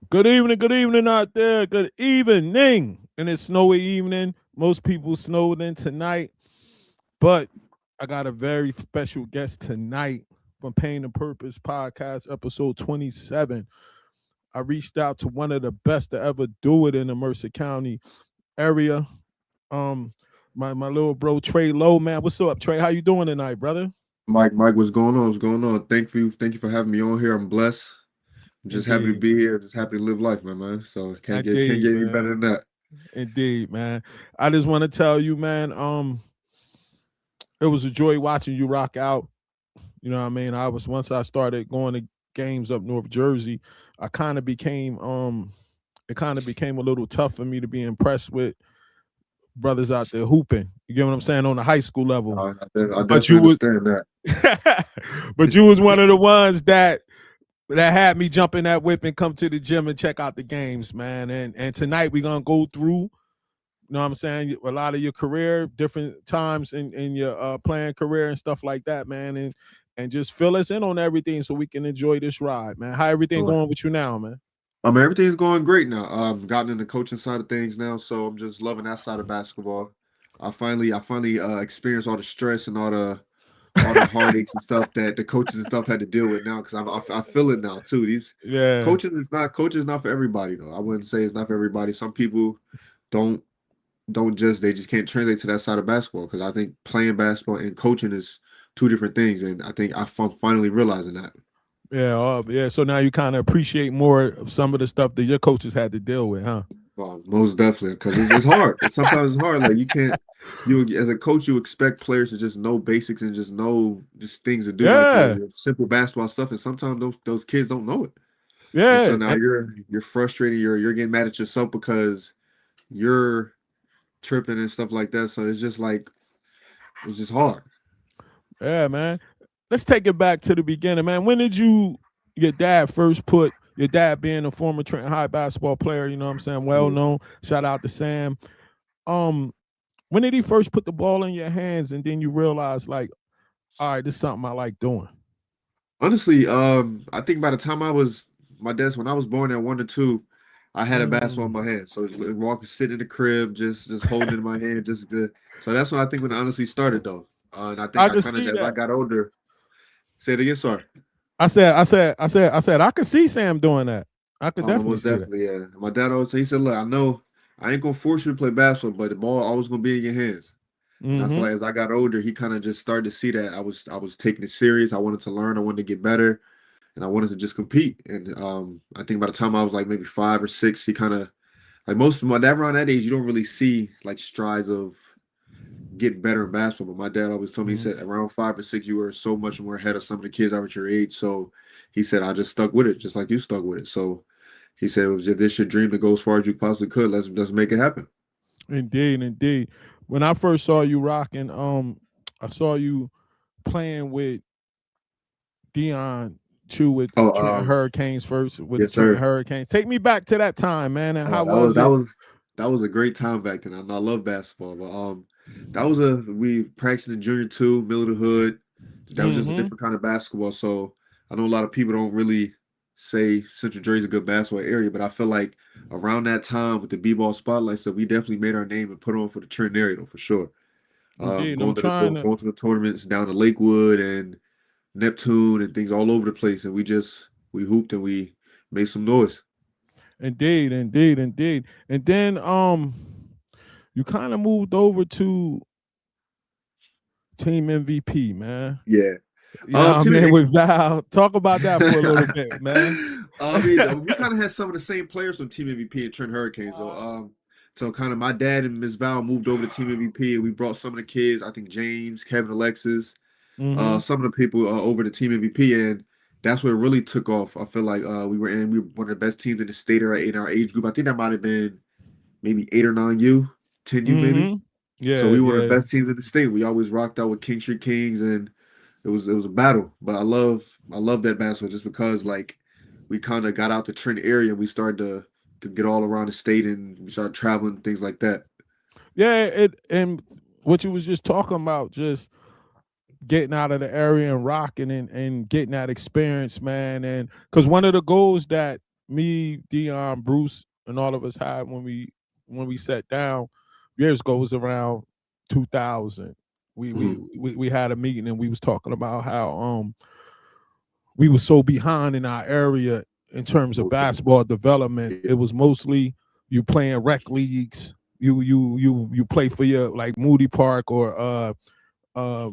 Good evening out there. Good evening. And it's snowy evening. Most people snowed in tonight, but I got a very special guest tonight from Pain and Purpose Podcast, episode 27. I reached out to one of the best to ever do it in the Mercer County area. Um, my little bro Trey Lowe, man. What's up, Trey? How you doing tonight, brother? Mike, what's going on? What's going on? Thank you for having me on here. I'm blessed. I'm just happy to Indeed. be here. Just happy to live life, man. So can't Indeed, get any man. better than that. Indeed, man. I just want to tell you, man, it was a joy watching you rock out. You know what I mean? I was once I started going to games up North Jersey, I kind of became it kind of became a little tough for me to be impressed with brothers out there hooping. You get what I'm saying on the high school level. I But definitely you was understand that. but you was one of the ones that had me jump in that whip and come to the gym and check out the games, man. And tonight we're gonna go through, you know what I'm saying, a lot of your career, different times in your playing career and stuff like that, man. And just fill us in on everything so we can enjoy this ride, man. How everything All right. going with you now, man? Everything's going great now. Gotten in the coaching side of things now, so I'm just loving that side of basketball. I finally experienced all the stress and all the heartaches and stuff that the coaches and stuff had to deal with now because I feel it now too. These Yeah. coaching is not for everybody though. I wouldn't say it's not for everybody. Some people don't they just can't translate to that side of basketball because I think playing basketball and coaching is two different things, and I think I'm finally realizing that. Yeah, yeah. So now you kind of appreciate more of some of the stuff that your coaches had to deal with, huh? Most definitely, because it's hard. Sometimes it's hard. Like you can't, you as a coach, you expect players to just know basics and just know just things to do, like Yeah, your simple basketball stuff. And sometimes those kids don't know it, and so yeah, now you're frustrated. You're getting mad at yourself because you're tripping and stuff like that. So it's just like it's just hard. yeah, man. Let's take it back to the beginning, man. When did your dad first put your dad being a former Trenton High basketball player? You know what I'm saying? Well Mhm. known. Shout out to Sam. Um, when did he first put the ball in your hands, and then you realize, like, all right, this is something I like doing. Honestly, I think by the time I was my dad's when I was born at 1 or 2, I had a basketball in Mm. my hand. So it's walking, sitting in the crib, just holding it in my hand, just to. So that's when I think when it honestly started though. And I think I I could kind of see as I that. got older, say it again, sorry. I could see Sam doing that. I could definitely Most see that. definitely, yeah. My dad always said, he said, "Look, I know I ain't gonna force you to play basketball, but the ball always gonna be in your hands." And I feel Mm-hmm. like as I got older, he kind of just started to see that I was taking it serious. I wanted to learn. I wanted to get better. And I wanted to just compete. And I think by the time I was like maybe 5 or 6, he kind of like most of my dad around that age, you don't really see like strides of getting better in basketball. But my dad always told me, he Mm-hmm. said around 5 or 6, you were so much more ahead of some of the kids out at your age. So he said, I just stuck with it, just like you stuck with it. So he said, if this your dream to go as far as you possibly could, let's make it happen. Indeed, indeed. When I first saw you rocking, I saw you playing with Dion Chu with Oh, Trenton Hurricanes first with the yes, Trenton sir. Hurricanes. Take me back to that time, man. And how That was was it? that was a great time back then. I love basketball, but that was a we practiced in junior two, middle of the hood. That was just a Mm-hmm. different kind of basketball. So I know a lot of people don't really say Central Jersey a good basketball area, but I feel like around that time with the b-ball spotlight stuff, we definitely made our name and put on for the Trenton area though for sure. Indeed. And I'm trying to Going to the tournaments down to Lakewood and Neptune and things all over the place, and we hooped and we made some noise. indeed, indeed, indeed. And then you kind of moved over to team MVP, man. Yeah. Yeah, I Team mean with Val. Talk about that for a little bit, man. I mean, we kind of had some of the same players from Team MVP and Trent Hurricanes. So kind of my dad and Miss Val moved over to Team MVP, and we brought some of the kids. I think James, Kevin, Alexis, Mm-hmm. some of the people over to Team MVP, and that's where it really took off. I feel like we were one of the best teams in the state in our age group. I think that might have been maybe 8 or 9 U, 10 U maybe. Mm-hmm. So Yeah, we were the yeah. best teams in the state. We always rocked out with King Street Kings, and it was a battle. But I love that basketball just because like we kind of got out the Trent area and we started to get all around the state and we started traveling things like that. Yeah, it and what you was just talking about, just getting out of the area and rocking and getting that experience, man. And because one of the goals that me, Dion, Bruce, and all of us had when we sat down years ago was around 2000. We had a meeting and we was talking about how we were so behind in our area in terms of Okay. basketball development. Yeah. It was mostly you playing rec leagues. You play for your like Moody Park or uh,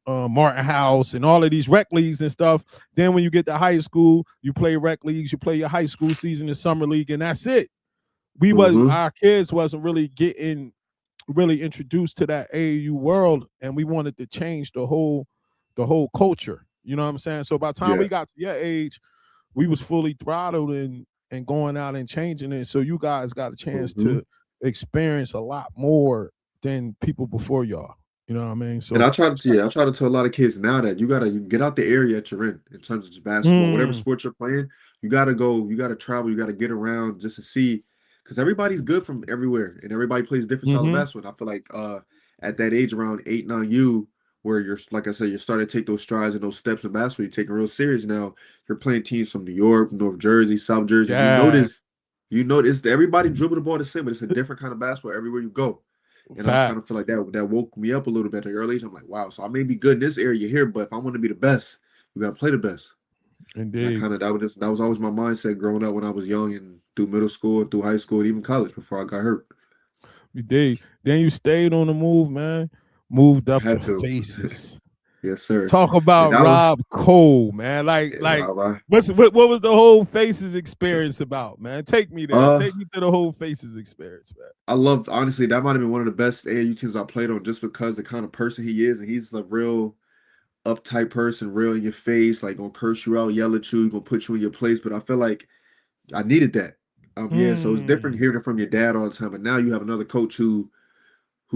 Martin House and all of these rec leagues and stuff. Then when you get to high school, you play rec leagues. You play your high school season in summer league, and that's it. Mm-hmm. Our kids wasn't really getting really introduced to that AAU world, and we wanted to change the whole culture. You know what I'm saying? So by the time Yeah. we got to your age, we was fully throttled and going out and changing it. So you guys got a chance Mm-hmm. to experience a lot more than people before y'all. You know what I mean? And So I try to tell a lot of kids now that you get out the area that you're in terms of just basketball, whatever mm, sport you're playing, you gotta go, you gotta travel, you gotta get around just to see, because everybody's good from everywhere and everybody plays different style of mm-hmm. basketball. And I feel like at that age around 8, 9, where you're like I said, you're starting to take those strides and those steps in basketball, you're taking real serious now. You're playing teams from New York, North Jersey, South Jersey. Yeah, You notice everybody dribble the ball the same, but it's a different kind of basketball everywhere you go. And I kind of feel facts. like that woke me up a little bit at the early age. I'm like, wow, so I may be good in this area here, but if I want to be the best, we gotta play the best. And I Indeed. kind of that was always my mindset growing up when I was young and through middle school and through high school and even college before I got hurt. You did. Then you stayed on the move, man. Moved I up the had to. faces. Yes, sir. Talk And about that was Rob Cole, man. Like wow. what was the whole faces experience about, man? Take me there. Uh, Take me to the whole faces experience, man. I love honestly that might have been one of the best AAU teams I played on just because the kind of person he is, and he's a real uptight person, real in your face, like gonna curse you out, yell at you, gonna put you in your place. But I feel like I needed that. Yeah, so it's different Mm. hearing it from your dad all the time, but now you have another coach who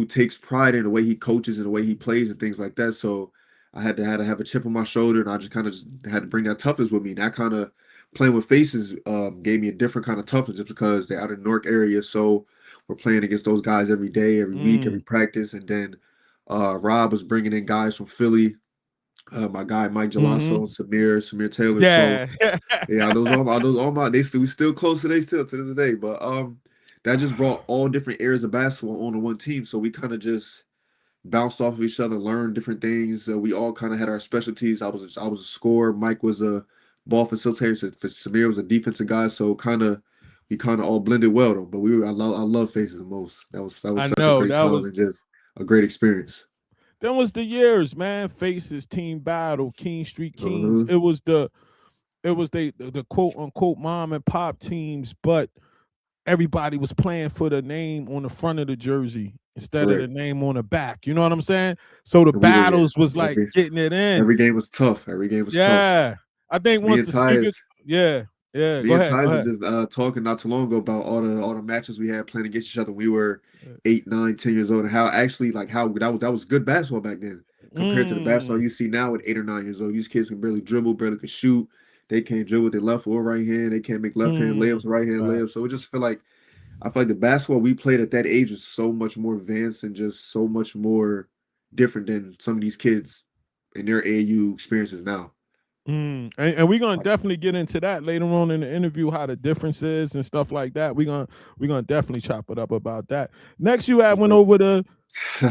takes pride in the way he coaches and the way he plays and things like that. So I had to have a chip on my shoulder, and I just kind of just had to bring that toughness with me. And that kind of playing with faces gave me a different kind of toughness just because they're out in the Newark area. So we're playing against those guys every day, every week, every Mm. practice, and then Rob was bringing in guys from Philly. My guy Mike Gelasso Mm-hmm. and Samir Taylor. So Yeah. yeah, those all my we still close today still to this day. But that just brought all different areas of basketball on the one team. So we kind of just bounced off of each other, learned different things. We all kind of had our specialties. I was a scorer. Mike was a ball facilitator. So Samir was a defensive guy. So we kind of all blended well though. But I love faces the most. That was I such a know. great time and just a great experience. Them was the years, man. Faces, team battle, King Street Kings. Uh-huh. It was the quote unquote mom and pop teams, but everybody was playing for the name on the front of the jersey instead of the Correct. name on the back. You know what I'm saying? So the And we were battles was like every getting it in. every game was tough. Every game was tough. Yeah. I think Me once and the sneakers, Tyus, yeah, yeah. me Go and ahead, go Tyus were ahead. just talking not too long ago about all the matches we had playing against each other. We were 8, 9, 10 years old, and how actually like how that was good basketball back then compared to the basketball Mm, you see now at 8 or 9 years old. These kids can barely dribble, barely can shoot. They can't dribble with their left or right hand. They can't make left hand mm. layups, right hand layups. Facts. So it just feel like I feel like the basketball we played at that age was so much more advanced and just so much more different than some of these kids in their AU experiences now. And we're gonna Like, definitely get into that later on in the interview, how the difference is and stuff like that. We're gonna definitely chop it up about that. Next, you had went over to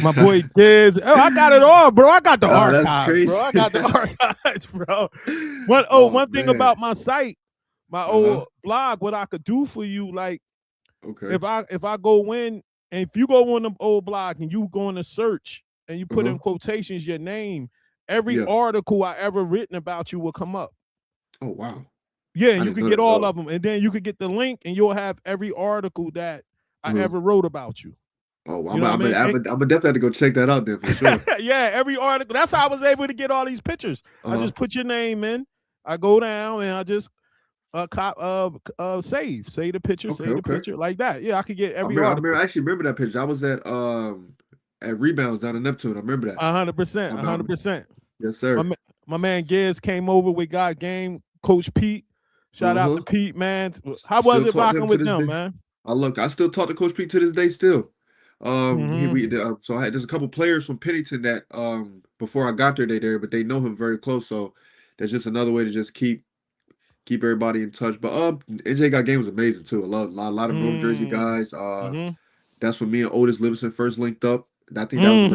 my boy Diz. Oh, I got it all, bro. I got the Oh, that's archives, bro. crazy. I got the archives, bro. Oh One thing man. about my site, my Uh-huh. old blog, what I could do for you, like Okay. if I go in and if you go on the old blog and you go in the search and you put Uh-huh. in quotations your name, every Yeah. article I ever written about you will come up. Oh wow. Yeah, and I you didn't could know get that at all all. of them, and then you could get the link, and you'll have every article that I Uh-huh. ever wrote about you. Oh, You know what I mean? I'm gonna definitely have to go check that out then for sure. Yeah, every article. That's how I was able to get all these pictures. I Uh-huh. just put your name in. I go down and I just save Okay, the okay. picture like that. Yeah, I could get every article. I actually remember that picture. I was at Rebounds down in Neptune. I remember that. 100%, I'm, I'm 100%. yes, My sir. my man Giz came over with God Game, Coach Pete. Shout out to Uh-huh. Pete, man. How was Still it talk to him rocking to with this them, day. man? I still talk to Coach Pete to this day still. Mm-hmm. So there's a couple players from Pennington that before I got there they there, but they know him very close. So that's just another way to just keep keep everybody in touch. But NJ got game was amazing too. I love a lot of North Jersey Mm. guys. Mm-hmm. That's when me and Otis Livingston first linked up. I think Mm-hmm.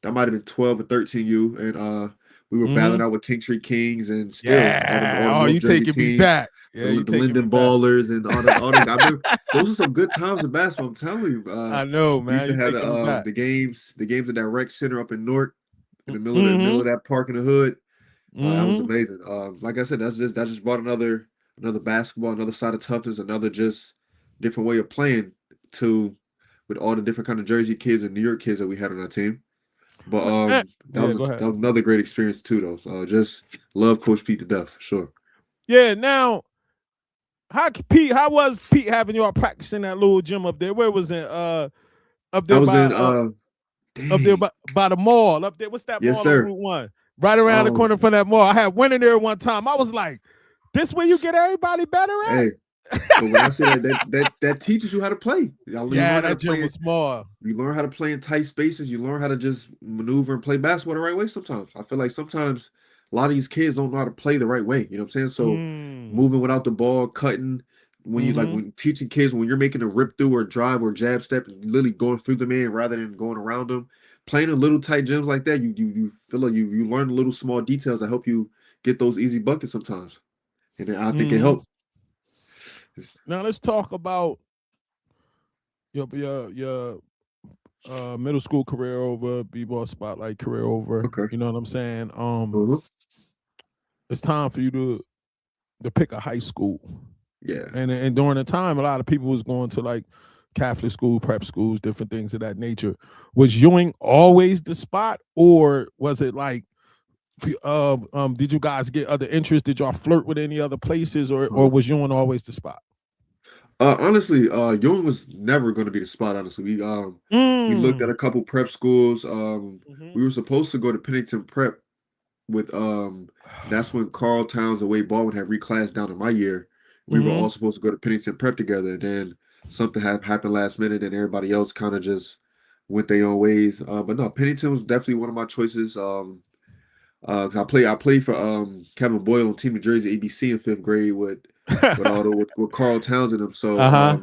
that might have been 12 or 13 U, and we were Mm-hmm. battling out with King Street Kings and still Yeah. all the Oh, North you Jersey taking me teams, back. Yeah, you the taking me Linden back. Ballers and all the. I remember those were some good times in basketball. I'm telling you. I know, We used man. to You have taking me back. the games at that rec center up in North, in the middle Mm-hmm. of that park in the hood. That was Mm-hmm. amazing. Like I said, that just brought another basketball, another side of toughness, another just different way of playing to with all the different kind of Jersey kids and New York kids that we had on our team. But Yeah, go ahead. that was another great experience too, though. So just love Coach Pete to death for sure. Yeah, now how was Pete having y'all practicing that little gym up there? Where was it? Up I there was by in up there dang by the mall. Up there, what's that yes mall on sir. Route 1? Right around the corner Um from that mall. I had went in there one time. I was like, this where you get everybody better hey, but when I say that teaches you how to play. You Yeah, learn how to that gym play. was small. You learn how to play in tight spaces. You learn how to just maneuver and play basketball the right way sometimes. I feel like sometimes a lot of these kids don't know how to play the right way. You know what I'm saying? So Mm. moving without the ball, cutting, Mm-hmm. when teaching kids when you're making a rip through or drive or jab step, literally going through the man rather than going around them. Playing in little tight gyms like that, you feel like you learn the little small details that help you get those easy buckets sometimes. And I think it Mm-hmm. helped. Now let's talk about your middle school career over, b-ball spotlight career over. Okay. You know what I'm saying? Uh-huh. It's time for you to pick a high school. Yeah. And during the time, a lot of people was going to like Catholic school, prep schools, different things of that nature. Was Ewing always the spot, or was it like, did you guys get other interests? Did y'all flirt with any other places, or Uh-huh. was Ewing always the spot? Honestly, Ewing was never going to be the spot. Honestly, we looked at Mm. a couple prep schools. Mm-hmm. We were supposed to go to Pennington Prep with that's when Carl Towns and Wade Baldwin had reclassed down in my year. We were Mm-hmm. all supposed to go to Pennington Prep together, and then something happened last minute, and everybody else kind of just went their own ways. But no, Pennington was definitely one of my choices. 'Cause I played for Kevin Boyle on Team New Jersey ABC in fifth grade with Carl Towns in them. So Uh-huh.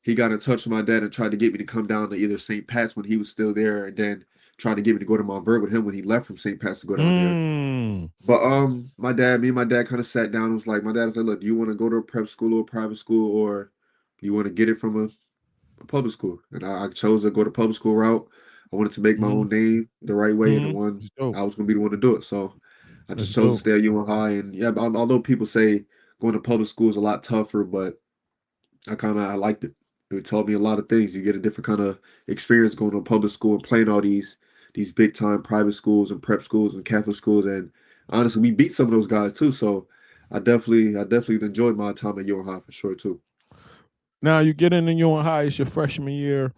he got in touch with my dad and tried to get me to come down to either St. Pat's when he was still there, and then tried to get me to go to Montverde with him when he left from St. Pat's to go down there. Mm. But me and my dad kind of sat down and was like, my dad was like, look, do you want to go to a prep school or a private school, or you want to get it from a public school? And I chose to go the public school route. I wanted to make my Mm-hmm. own name the right way, and the Mm-hmm. one That's dope. I was gonna be the one to do it. So I That's just chose to dope. stay at UM High. And yeah, although people say going to public school is a lot tougher, but I liked it. It taught me a lot of things. You get a different kind of experience going to a public school and playing all these big time private schools and prep schools and Catholic schools. And honestly, we beat some of those guys too. So I definitely enjoyed my time at UM High for sure too. Now you get into Ewing High, it's your freshman year.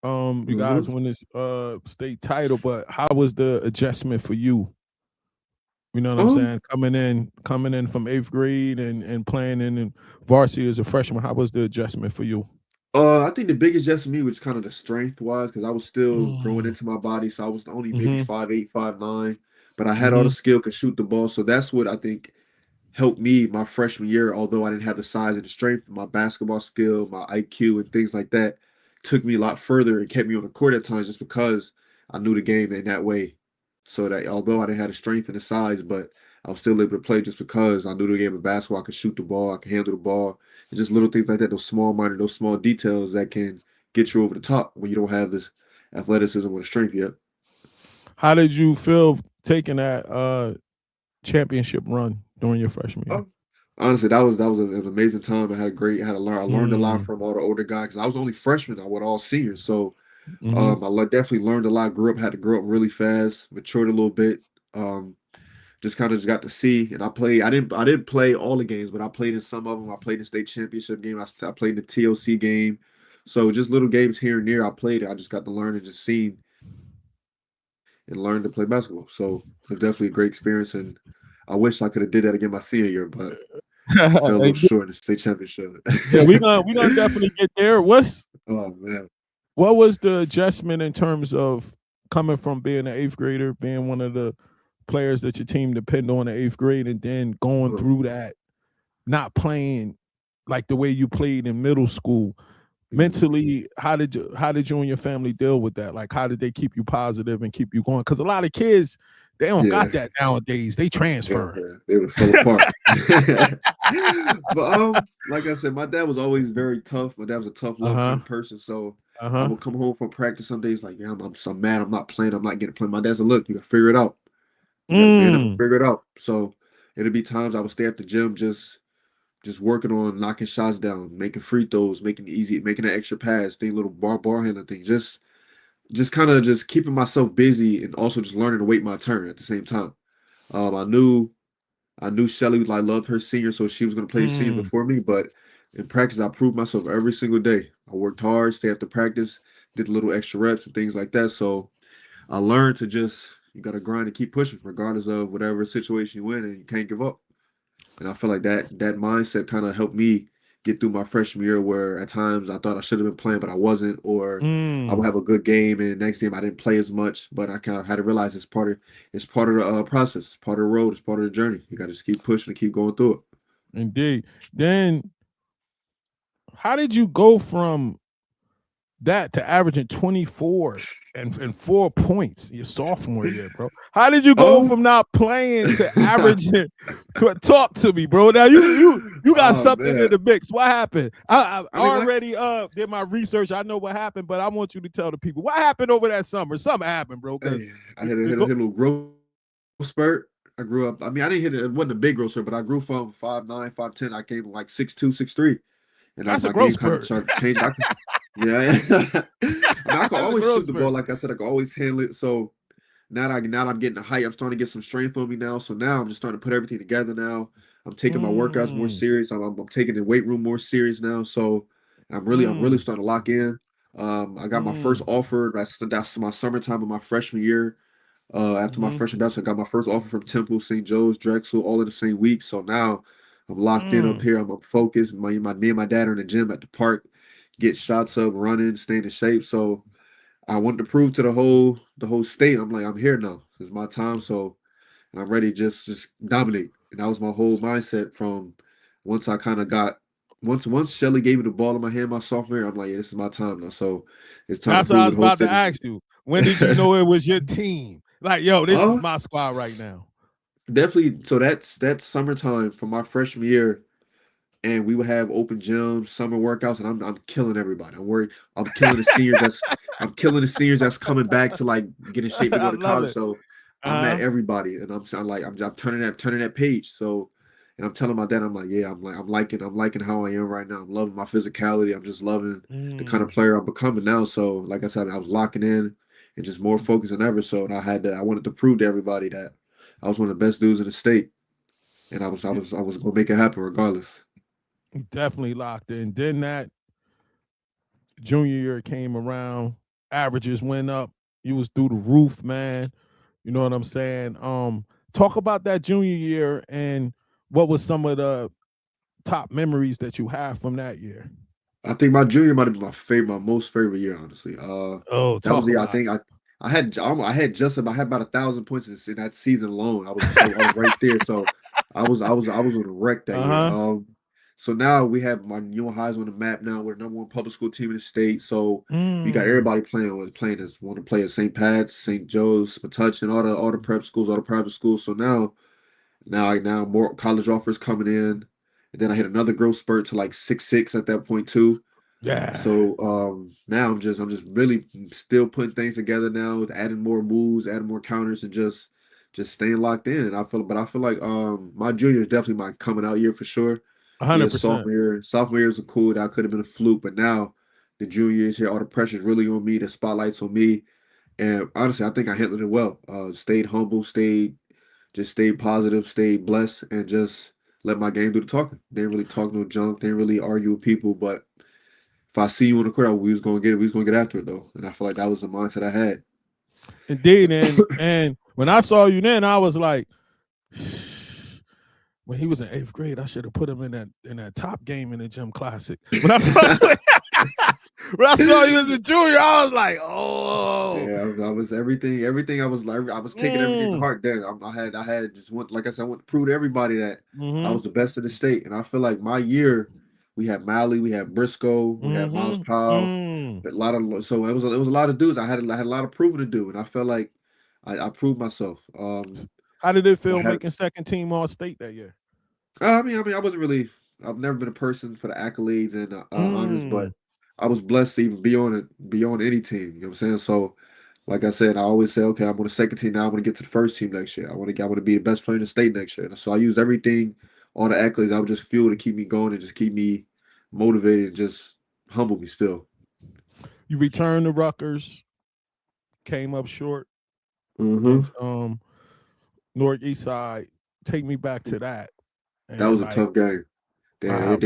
You Hmm. guys win this state title, but how was the adjustment for you? You know what I'm Um, saying? Coming in from eighth grade and playing in varsity as a freshman. How was the adjustment for you? I think the biggest adjustment for me was kind of the strength wise because I was still growing Mm. into my body, so I was only maybe Mm-hmm. 5'8", 5'9", but I had all the Mm-hmm. skill, could shoot the ball. So that's what I think helped me my freshman year, although I didn't have the size and the strength, my basketball skill, my IQ, and things like that took me a lot further and kept me on the court at times just because I knew the game in that way. So that although I didn't have the strength and the size, but I was still able to play just because I knew the game of basketball. I could shoot the ball, I could handle the ball, and just little things like that. Those small details that can get you over the top when you don't have this athleticism or the strength yet. How did you feel taking that championship run during your freshman year? Oh, honestly, that was an amazing time. I learned a lot Mm. from all the older guys because I was only freshman. I was all seniors, so Mm-hmm. definitely learned a lot. Had to grow up really fast, matured a little bit. Um, just kind of just got to see, and I played. I didn't play all the games, but I played in some of them. I played in state championship game. I played in the TOC game. So just little games here and there. I played it. I just got to learn and just see and learn to play basketball. So it was definitely a great experience, and I wish I could have did that again my senior year, but fell a little short in the state championship. Yeah, we gonna definitely get there. Oh man. What was the adjustment in terms of coming from being an eighth grader, being one of the players that your team depend on in eighth grade, and then going Uh, through that? not playing like the way you played in middle school? Mentally, how did you and your family deal with that? Like, how did they keep you positive and keep you going? Because a lot of kids, they don't got that nowadays. They transfer. They would fall apart. But like I said, my dad was always very tough. My dad was a tough love kind of person. So I would come home from practice some days like, yeah, I'm mad. I'm not playing. I'm not getting playing. My dad said, look, you gotta figure it out. You gotta man up and figure it out. So it'd be times I would stay at the gym just working on knocking shots down, making free throws, making an extra pass, doing little ball handling things, just kind of just keeping myself busy and also just learning to wait my turn at the same time. I knew Shelly like loved her senior, so she was gonna play the seniors before me. But in practice, I proved myself every single day. I worked hard, stayed after practice, did a little extra reps and things like that. So I learned to you gotta grind and keep pushing, regardless of whatever situation you in, and you can't give up. And I feel like that mindset kind of helped me get through my freshman year, where at times I thought I should have been playing, but I wasn't, or I would have a good game and next game I didn't play as much. But I kind of had to realize it's part of the process, it's part of the road, it's part of the journey. You got to just keep pushing and keep going through it. Indeed. Then, how did you go from that to averaging 24 and 4 points your sophomore year, bro? How did you go from not playing to averaging? Talk to me, bro. Now you got something in the mix. What happened? I already did my research. I know what happened, but I want you to tell the people what happened over that summer. Something happened, bro. Hey, I hit a little growth spurt. I grew up. I mean, I didn't hit it. It wasn't a big growth spurt, but I grew from 5'9", 5'10". I came like 6'2", 6'3". And that's my a growth game kind of spurt. started to change. I mean, I can always shoot the ball. Like I said, I can always handle it. So now that I'm getting the height, I'm starting to get some strength on me now. So now I'm just starting to put everything together now. I'm taking my workouts more serious. I'm taking the weight room more serious now. So I'm really starting to lock in. I got my first offer. That's my summertime of my freshman year. After my freshman bachelor, I got my first offer from Temple, St. Joe's, Drexel, all in the same week. So now I'm locked in up here. I'm focused. Me and my dad are in the gym at the park, get shots up, running, staying in shape. So I wanted to prove to the whole state. I'm like, I'm here now. It's my time. So and I'm ready to just dominate. And that was my whole mindset from once I kind of got once Shelly gave me the ball in my hand my sophomore year, I'm like, yeah, this is my time now. So it's time That's to what I prove was the whole about to city. ask you. When did you know it was your team? Like, yo, this is my squad right now. Definitely. So that's summertime for my freshman year, and we would have open gyms, summer workouts, and I'm killing everybody. I'm killing the seniors that's coming back to like get in shape to go to college. So I'm at everybody, and I'm turning that page. So, and I'm telling my dad, I'm like, yeah, I'm liking how I am right now. I'm loving my physicality. I'm just loving the kind of player I'm becoming now. So, like I said, I was locking in and just more focused than ever. So, and I wanted to prove to everybody that I was one of the best dudes in the state, and I was gonna make it happen regardless. Definitely locked in. Then that junior year came around, averages went up. You was through the roof, man. You know what I'm saying? Talk about that junior year and what was some of the top memories that you have from that year. I think my junior might have been my most favorite year, honestly. That was Talk the year I about think I had I had about 1,000 points in that season alone. I was right there. So I was on a wreck that year. So now we have my New Highs on the map now. We're the #1 public school team in the state. So we got everybody playing as want to play at St. Pat's, St. Joe's, Metuchen, all the prep schools, all the private schools. So now more college offers coming in. And then I hit another growth spurt to like 6'6" at that point too. Yeah. So now I'm just really still putting things together now, adding more moves, adding more counters, and just staying locked in. And I feel like my junior is definitely my coming out year for sure. 100%. Sophomore year was cool. That could have been a fluke, but now the junior year is here. All the pressure's really on me. The spotlight's on me. And honestly, I think I handled it well. Stayed humble, stayed positive, stayed blessed, and just let my game do the talking. Didn't really talk no junk, didn't really argue with people, but if I see you in the crowd, we was gonna get it. We was gonna get after it though, and I feel like that was the mindset I had. Indeed, and when I saw you then, I was like, when he was in 8th grade, I should have put him in that top game in the gym classic. When I When I saw you as a junior, I was like, oh. Yeah, I was everything. I was like, I was taking everything to Mm. heart. Then I had just want, like I said, I want to prove to everybody that I Mm-hmm. was the best in the state. And I feel like my year, we had Mally, we had Briscoe, we had Miles Mm-hmm. Powell, Mm. a lot of so it was a lot of dudes. I had a lot of proving to do, and I felt like I proved myself. How did it I feel had making second team all state that year? I wasn't really. I've never been a person for the accolades and honors, Mm. but I was blessed to even be on any team. You know what I'm saying? So, like I said, I always say, okay, I'm on the second team now. I want to get to the first team next year. I want to be the best player in the state next year. And so I use everything, all the accolades. I would just fuel to keep me going and just keep me motivated and just humble me still. You returned to Rutgers, came up short Hmm. against Northeast Side. Take me back to that. That And was a like, tough game. wow.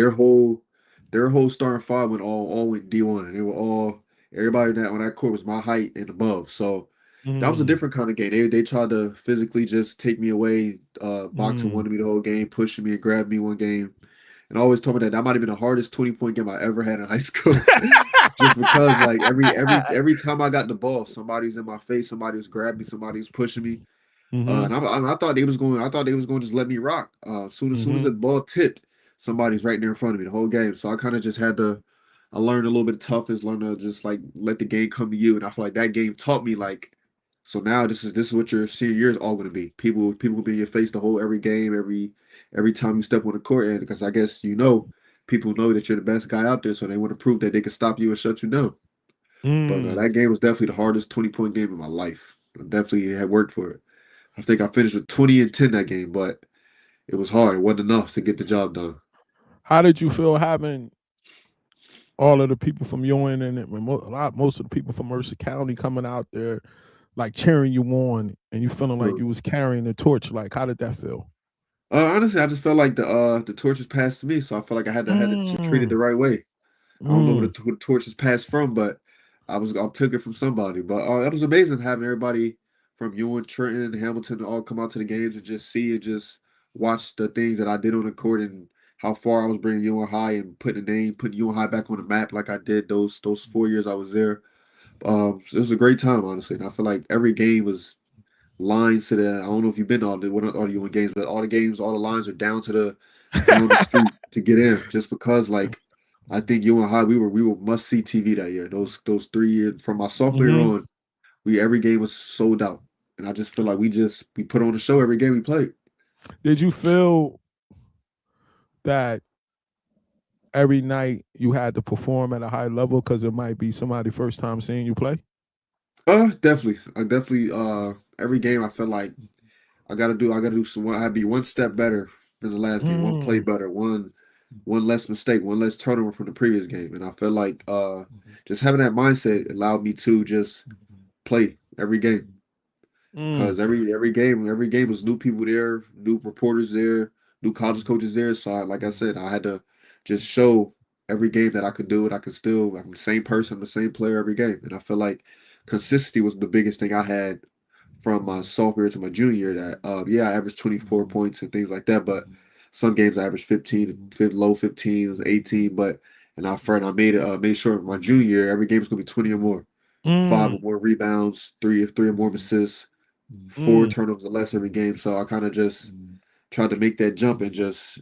Their whole starting five all went D1, and they were all everybody that on that court was my height and above. So that was a Mm, different kind of game. They tried to physically just take me away, boxing mm. wanted me the whole game, pushing me and grabbed me one game, and always told me that might have been the hardest 20-point game I ever had in high school. Just because like every time I got the ball, somebody was in my face, somebody was grabbing me, somebody was pushing me. Mm-hmm. I thought they was going. I thought they was going to just let me rock. Soon as Mm-hmm. the ball tipped, somebody's right there in front of me the whole game. So I kind of just had to. I learned a little bit of toughness. Learn to just like let the game come to you. And I feel like that game taught me like. So now this is what your senior year is all going to be. People will be in your face the whole every game, every time you step on the court. And because I guess people know that you're the best guy out there, so they want to prove that they can stop you and shut you down. But Mm. that game was definitely the hardest 20-point game of my life. I definitely had worked for it. I think I finished with 20 and 10 that game, but it was hard. It wasn't enough to get the job done. How did you feel having all of the people from Ewing and most of the people from Mercer County coming out there, like cheering you on, and you feeling like you was carrying the torch? Like, how did that feel? Honestly, I just felt like the torch was passed to me, so I felt like I had to treat it Mm. the right way. I don't know Mm. who the torch is passed from, but I took it from somebody. But it was amazing having everybody from Ewing, Trenton, Hamilton all come out to the games and just see and just watch the things that I did on the court and how far I was bringing Ewing High and putting Ewing High back on the map like I did those 4 years I was there. It was a great time, honestly. And I feel like every game was lines to the. I don't know if you've been to all the Ewing games, but all the games, all the lines are down the street to get in. Just because, like, I think Ewing High, we were must see TV that year. Those 3 years from my sophomore year Mm-hmm. on, we every game was sold out, and I just feel like we put on a show every game we played. Did you feel that every night you had to perform at a high level because it might be somebody first time seeing you play? Definitely, I definitely. Every game I felt like I gotta do some. I had to be one step better than the last game, one play Mm. better, one less mistake, one less turnover from the previous game. And I feel like just having that mindset allowed me to just play every game. Mm. Because every game was new people there, new reporters there, new college coaches there. So like I said, I had to just show every game that I could do it. I'm the same person, I'm the same player every game. And I feel like consistency was the biggest thing I had from my sophomore year to my junior year. That yeah, I averaged 24 points and things like that, but some games I averaged 15, low 15s, 18. But and I made sure my junior year every game was gonna be 20 or more, five Mm. or more rebounds, three or more assists, four Mm. turnovers or less every game. So I kind of just tried to make that jump and just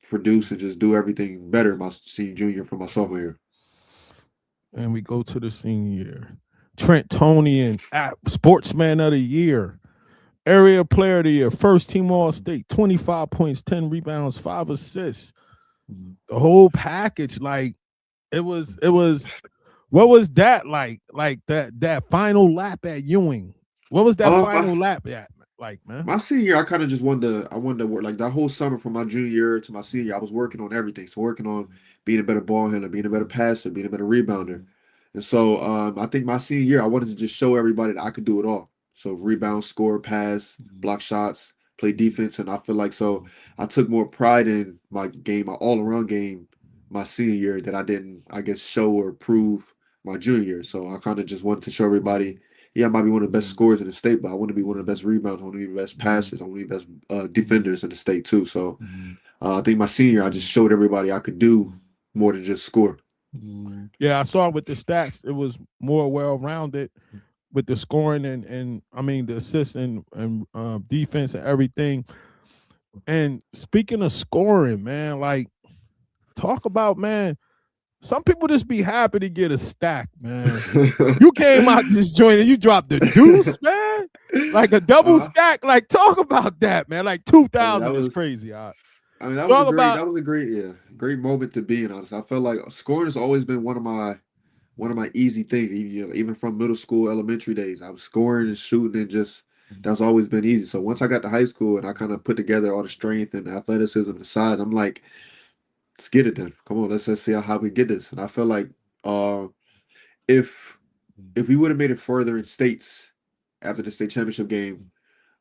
produce and just do everything better my senior junior from my sophomore year. And we go to the senior year. Trentonian Sportsman of the Year, Area Player of the Year, First Team All State, 25 points, 10 rebounds, 5 assists. The whole package. Like it was. What was that like? Like that final lap at Ewing. What was that My final lap at? Like, man. My senior year, I kind of just I wanted to work like that whole summer from my junior year to my senior year, I was working on everything. So working on being a better ball handler, being a better passer, being a better rebounder. And so I think my senior year, I wanted to just show everybody that I could do it all. So rebound, score, pass, block shots, play defense. And I feel like so I took more pride in my game, my all around game, my senior year that I didn't, I guess, show or prove my junior year. So I kind of just wanted to show everybody yeah, I might be one of the best scorers in the state, but I want to be one of the best rebounds. I want to be the best passers. I want to be the best defenders in the state too. So I think my senior, I just showed everybody I could do more than just score. Yeah, I saw with the stats, it was more well-rounded with the scoring and I mean the assists and defense and everything. And speaking of scoring, man, like talk about, man, some people just be happy to get a stack, man. You came out this joint and you dropped the deuce, man. Like a double uh, stack. Like talk about that, man. Like I mean, that 2,000 is was. crazy. I mean, that was a Talk great. about That was a great. Yeah, great moment to be in. Honest, I felt like scoring has always been one of my easy things. Even from middle school, elementary days, I was scoring and shooting and just that's always been easy. So once I got to high school and I kind of put together all the strength and athleticism and size, I'm like, let's get it done. Come on, let's see how we get this. And I feel like uh, if if we would have made it further in states after the state championship game,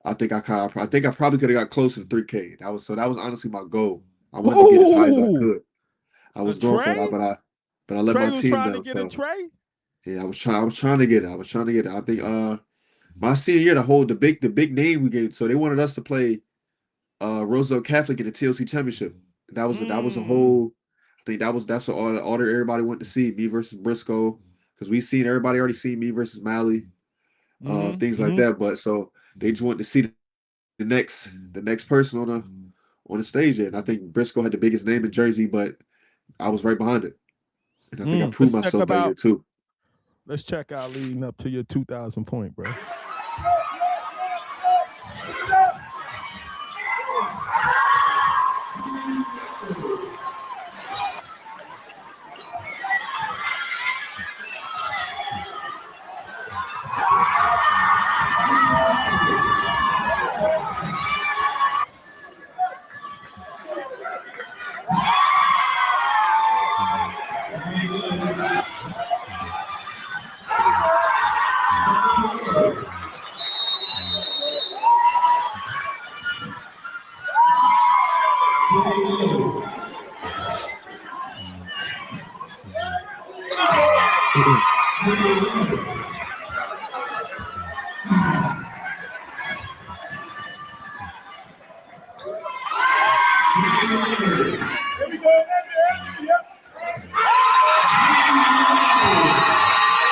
I think I probably could have got closer to 3K. That was honestly my goal. I wanted to get as high as I ooh, could. I a was going for it, Trey. but I let Trey my was team trying to down. get a So Trey. yeah, I was trying to get it. I was trying to get it. I think my senior year, the big name we gave. So they wanted us to play Roosevelt Catholic in the TLC championship. That was a Mm, whole. I think that's what all everybody wanted to see, me versus Briscoe, because we seen everybody already seen me versus Malley, mm-hmm, things like mm-hmm. that. But so they just wanted to see the next person on the stage there. And I think Briscoe had the biggest name in Jersey, but I was right behind it. And I think I proved myself that year too. Let's check out leading up to your 2,000 point, bro.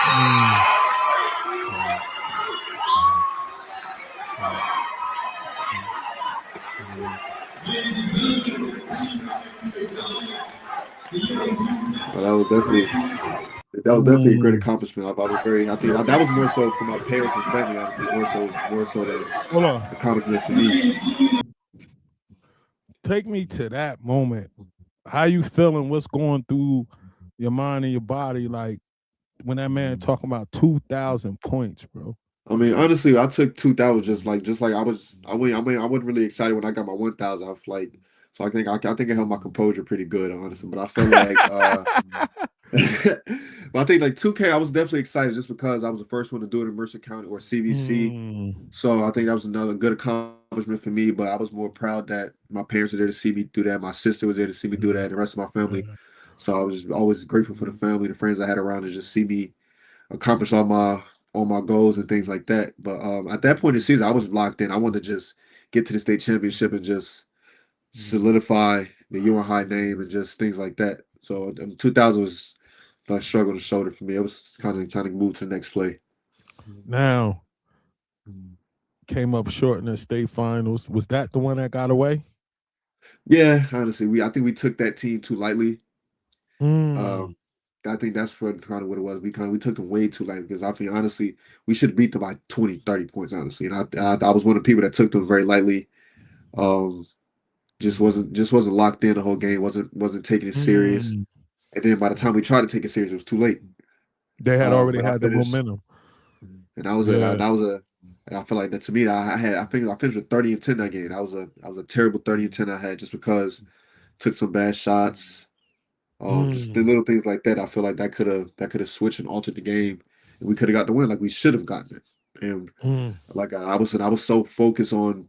Mm. But that was definitely a great Mm. accomplishment. I was very I think that was more so for my parents and family, honestly, more so than Hold on. accomplishment for me. Take me to that moment. How you feeling? What's going through your mind and your body? Like when that man talking about 2,000 points, bro. I mean, honestly, I took 2,000 just like I wasn't really excited when I got my 1,000. I was like, so I think I held my composure pretty good, honestly. But I felt like but I think like 2K, I was definitely excited just because I was the first one to do it in Mercer County or CBC. Mm. So I think that was another good accomplishment for me. But I was more proud that my parents were there to see me do that. My sister was there to see me do that, and the rest of my family. So I was just always grateful for the family, the friends I had around to just see me accomplish all my goals and things like that. But at that point in the season, I was locked in. I wanted to just get to the state championship and just solidify the UR High name and just things like that. So 2000 was a struggle to shoulder for me. It was kind of trying to move to the next play. Now came up short in the state finals. Was that the one that got away? Yeah, honestly, we I think we took that team too lightly. Mm. Um, I think that's what kind of what it was. We took them way too lightly because I think honestly we should beat them by 20, 30 points honestly. I was one of the people that took them very lightly. Um, just wasn't locked in the whole game. Wasn't taking it serious. Mm. And then by the time we tried to take it serious, it was too late. They had already But I had the finished, momentum. and that was a Yeah. that was a. And I feel like that to me, I think I finished with 30 and 10 that game. That was a terrible 30 and 10 I had just because took some bad shots. Just the Mm. little things like that. I feel like that could have switched and altered the game, and we could have got the win. Like we should have gotten it. And Mm. like I was so focused on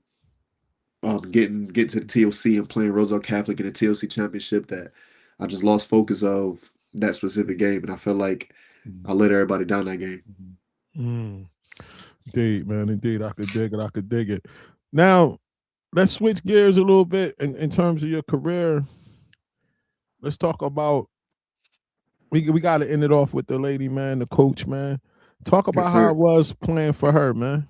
getting to the TLC and playing Roosevelt Catholic in the TLC championship that I just lost focus of that specific game, and I felt like I let everybody down that game. Mm. Indeed, man. Indeed. I could dig it. I could dig it. Now, let's switch gears a little bit in terms of your career. Let's talk about we got to end it off with the lady, man, the coach, man. Talk Yes, about how sir. it was playing for her, man.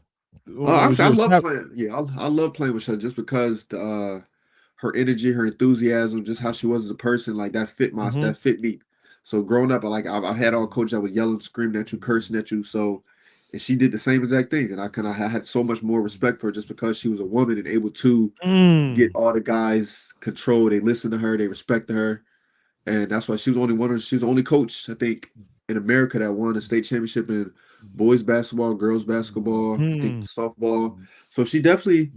All those Honestly, I years. love playing. Yeah, I love playing with her just because her energy, her enthusiasm, just how she was as a person, like Mm-hmm. that fit me. So growing up, I had all coaches that was yelling, screaming at you, cursing at you. So, and she did the same exact things, and I had so much more respect for her just because she was a woman and able to get Mm. all the guys control. They listen to her, they respect her, and that's why she was the only coach I think in America that won a state championship in boys basketball, girls basketball, I think Mm. softball. So she definitely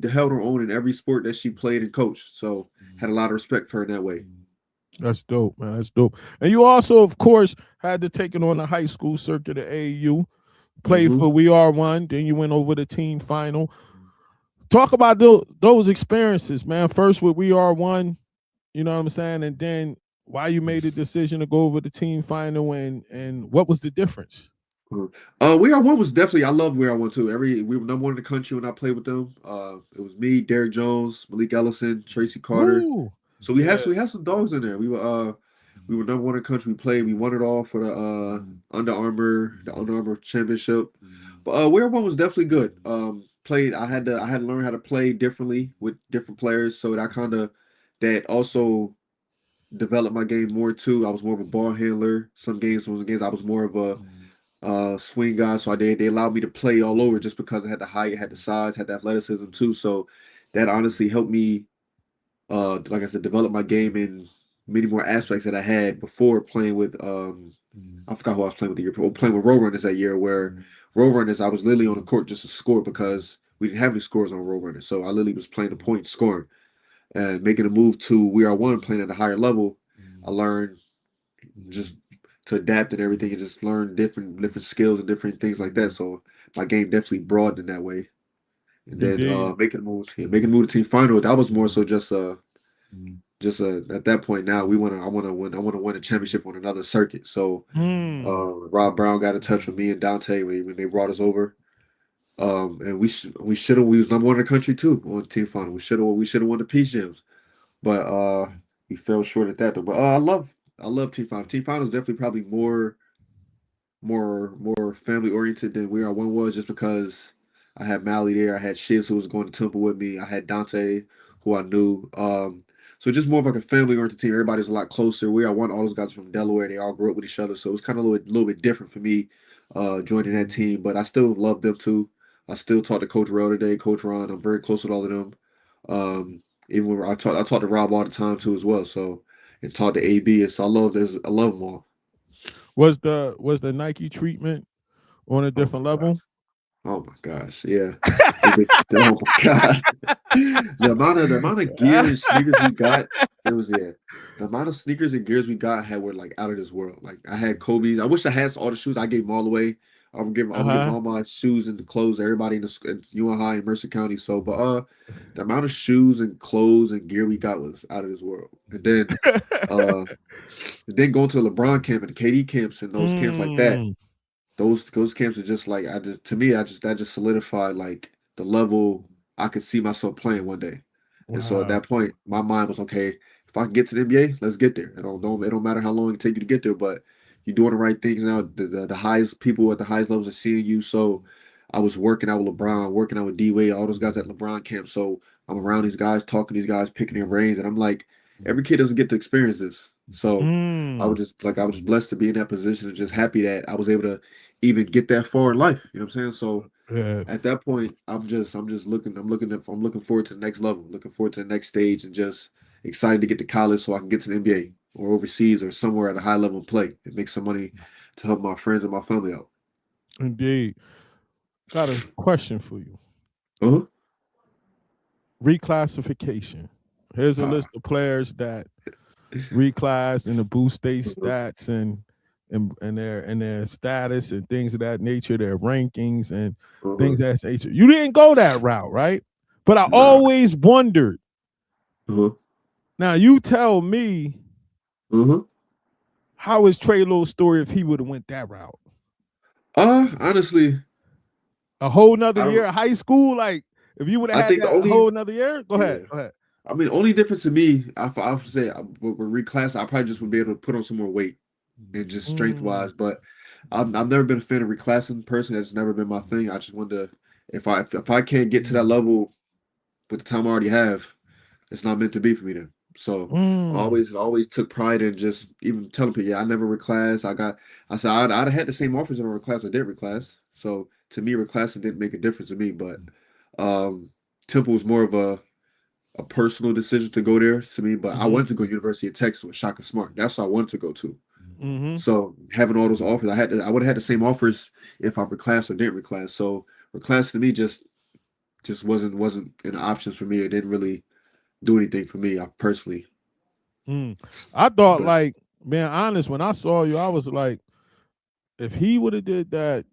held her own in every sport that she played and coached. So had a lot of respect for her in that way. That's dope, man. That's dope. And you also, of course, had to take it on the high school circuit at AAU. Played Hmm. for We Are One. Then you went over the team final. Talk about those experiences, man. First with We Are One, you know what I'm saying, and then why you made the decision to go over the team final, and what was the difference? We Are One was definitely I love We Are One too. We were number one in the country when I played with them. It was me, Derek Jones, Malik Ellison, Tracy Carter. Woo! So Yeah. we had some dogs in there. We were number one in the country. We played. We won it all for the Under Armour championship. But Wear One was definitely good. Played. I had to learn how to play differently with different players. So that also developed my game more too. I was more of a ball handler. Some games I was more of a swing guy. So they allowed me to play all over just because I had the height, had the size, had the athleticism too. So that honestly helped me like I said, develop my game in many more aspects that I had before playing with I forgot who I was playing with the year before. Playing with Roadrunners that year where Roadrunners I was literally on the court just to score because we didn't have any scores on Roadrunners. So I literally was playing the point scoring and making a move to We Are One playing at a higher level. I learned just to adapt and everything and just learn different skills and different things like that. So my game definitely broadened in that way. And then Indeed. making a move to team final, that was more so just at that point now I want to win a championship on another circuit. So Mm. Rob Brown got in touch with me and Dante when they brought us over. And we should have we was number one in the country too on the team final. We should have won the Peace Gems, but we fell short at that though. But I love team final. Team final is definitely probably more family oriented than We Are One was, just because I had Mally there, I had Shiz who was going to Temple with me, I had Dante who I knew. So just more of like a family oriented team. Everybody's a lot closer. We Are One, all those guys from Delaware, they all grew up with each other, so it was kind of little bit different for me joining that team. But I still love them too. I still talk to Coach Rail today, Coach Ron. I'm very close with all of them. Even when I talk to Rob all the time too as well. So and talk to AB. So I love them all. Was the Nike treatment on a Oh my different gosh. level? Oh my gosh, yeah. Oh my god. The amount of gear and sneakers we got, it was yeah. The amount of sneakers and gears we got had were like out of this world. Like I had Kobe's. I wish I had all the shoes. I gave them all away. I would give Uh-huh. all my shoes and the clothes to everybody in UNI High in Mercer County. So, but the amount of shoes and clothes and gear we got was out of this world. Uh, and then going to the LeBron camp and the KD camps and those camps like that, Mm. those camps are just like I just to me I just that just solidified like the level I could see myself playing one day. And so at Wow. that point, my mind was okay. If I can get to the NBA, let's get there. It don't matter how long it take you to get there, but you're doing the right things now. The highest people at the highest levels are seeing you. So I was working out with LeBron, working out with D Wade, all those guys at LeBron camp. So I'm around these guys, talking to these guys, picking their brains, and I'm like, every kid doesn't get to experience this. So Mm. I was just blessed to be in that position and just happy that I was able to even get that far in life. You know what I'm saying? So Yeah. at that point, I'm looking forward to the next level, looking forward to the next stage, and just excited to get to college so I can get to the NBA or overseas or somewhere at a high level and play and make some money to help my friends and my family out. Indeed. Got a question for you. Uh-huh. Reclassification. Here's a Ah. list of players that reclassed and to boost their stats and their status and things of that nature, their rankings and Uh-huh. things of that nature. You didn't go that route, right? But I Nah. always wondered. Uh-huh. Now you tell me, Uh-huh. how is Trey Lowe's story if he would have went that route? Honestly, A whole nother I year don't of high school, like if you would have I had think the that only whole nother year, go ahead, yeah. go ahead. I mean, only difference to me, I would say, with reclass, I probably just would be able to put on some more weight and just strength Mm, wise. But I've never been a fan of reclassing person. That's never been my thing. I just want to, if I can't get to that level with the time I already have, it's not meant to be for me then. So mm, always took pride in just even telling people, yeah, I never reclassed. I said I'd have had the same offers in a reclass I did reclass. So to me, reclassing didn't make a difference to me. But Temple was more of a personal decision to go there to me. But I mm-hmm, wanted to go to University of Texas with Shaka Smart. That's what I wanted to go to. mm-hmm. So having all those offers, I would have had the same offers if I reclassed or didn't reclass. So reclass to me just wasn't an option for me. It didn't really do anything for me, personally. Mm. I thought, But like, man, honest, when I saw you, I was like, if he would have did that,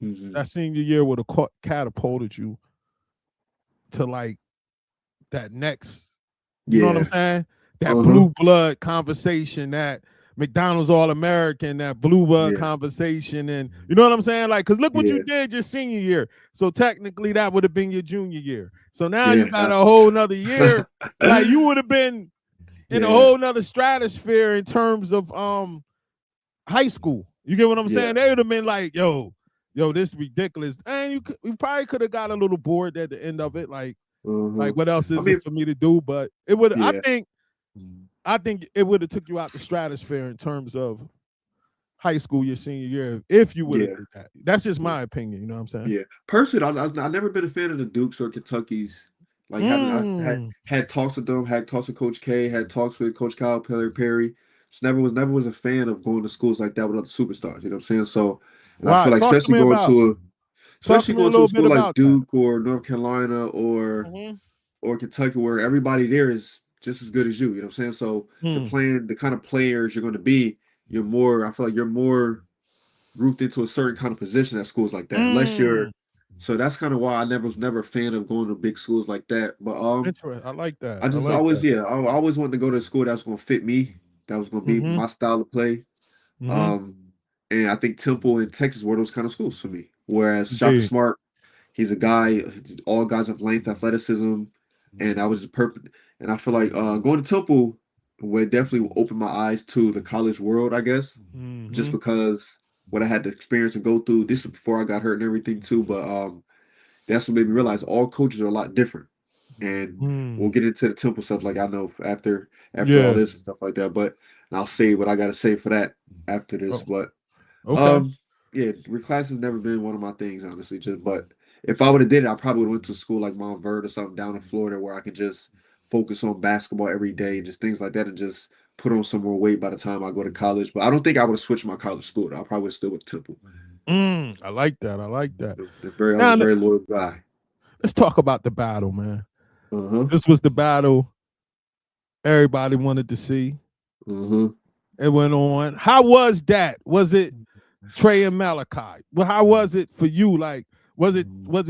mhm. that senior year would have catapulted you to like that next, you know what I'm Yeah, saying? That uh-huh, blue blood conversation, that McDonald's All American, that blue blood yeah, conversation, and you know what I'm saying? Like, cause look what you yeah, did your senior year. So technically, that would have been your junior year. So now you got yeah, a whole nother year. Like you would have been in a yeah, whole nother stratosphere in terms of high school. You get what I'm yeah, saying? They would have been like, yo, this is ridiculous. And you probably could have got a little bored at the end of it, like uh-huh. what else I is it mean, for me to do? But it would yeah, I think it would have took you out the stratosphere in terms of high school your senior year if you would have yeah, did that. That's just yeah, my opinion, you know what I'm saying? yeah. Personally, I've never been a fan of the Dukes or Kentuckies. Like having I Mm. had talks with them, had talks with Coach K, had talks with Coach Kyle Perry. Just never was a fan of going to schools like that with other superstars. You know what I'm saying? So, and I Why? feel like Talk to especially me a going to a little bit school like about that. Duke or North Carolina Mm-hmm. or Kentucky where everybody there is just as good as you. You know what I'm saying? So Mm. the kind of players you're going to be, I feel like you're more grouped into a certain kind of position at schools like that. Mm. So that's kind of why I never was never a fan of going to big schools like that. But Interesting. I like that. I I just like always, that. yeah, I always wanted to go to a school that was going to fit me, that was going to be Mm-hmm. my style of play. Mm-hmm. Um, and I think Temple and Texas were those kind of schools for me. Whereas Shaka Indeed. Smart, he's a guy, all guys of length, athleticism, and I was just perfect. And I feel like going to Temple would definitely open my eyes to the college world, I guess, just Mm-hmm. because what I had to experience and go through. This is before I got hurt and everything too, but that's what made me realize all coaches are a lot different. And we'll Mm. get into the Temple stuff, like I know after all Yeah. this and stuff like that. But and I'll say what I got to say for that after this. Oh, But okay. um, yeah, reclass has never been one of my things, honestly. Just but if I would have did it, I probably would have went to school like Mount Verde or something down in Florida where I could just focus on basketball every day and just things like that and just put on some more weight by the time I go to college. But I don't think I would have switched my college school. Though. I probably would still with Temple. I like that. I like that. I was a Now very loyal guy. let's talk about the battle, man. Uh-huh. This was the battle everybody wanted to see. Uh-huh. It went on. How was that? Was it Trey and Malachi? Well, how was it for you? Like, was it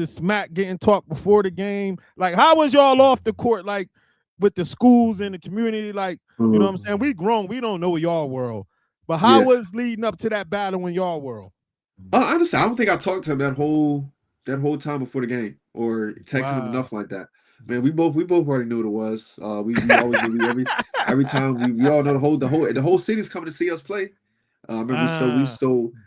smack getting talked before the game? Like, how was y'all off the court? Like, with the schools and the community? Like, you know what Uh-huh. I'm saying? We grown. We don't know y'all world. But how Yeah. was leading up to that battle in y'all world? Honestly, I don't think I talked to him that whole time before the game or texted him Wow. enough like that. Man, we both already knew what it was. We always knew every time we all know the whole city's coming to see us play. I remember Ah,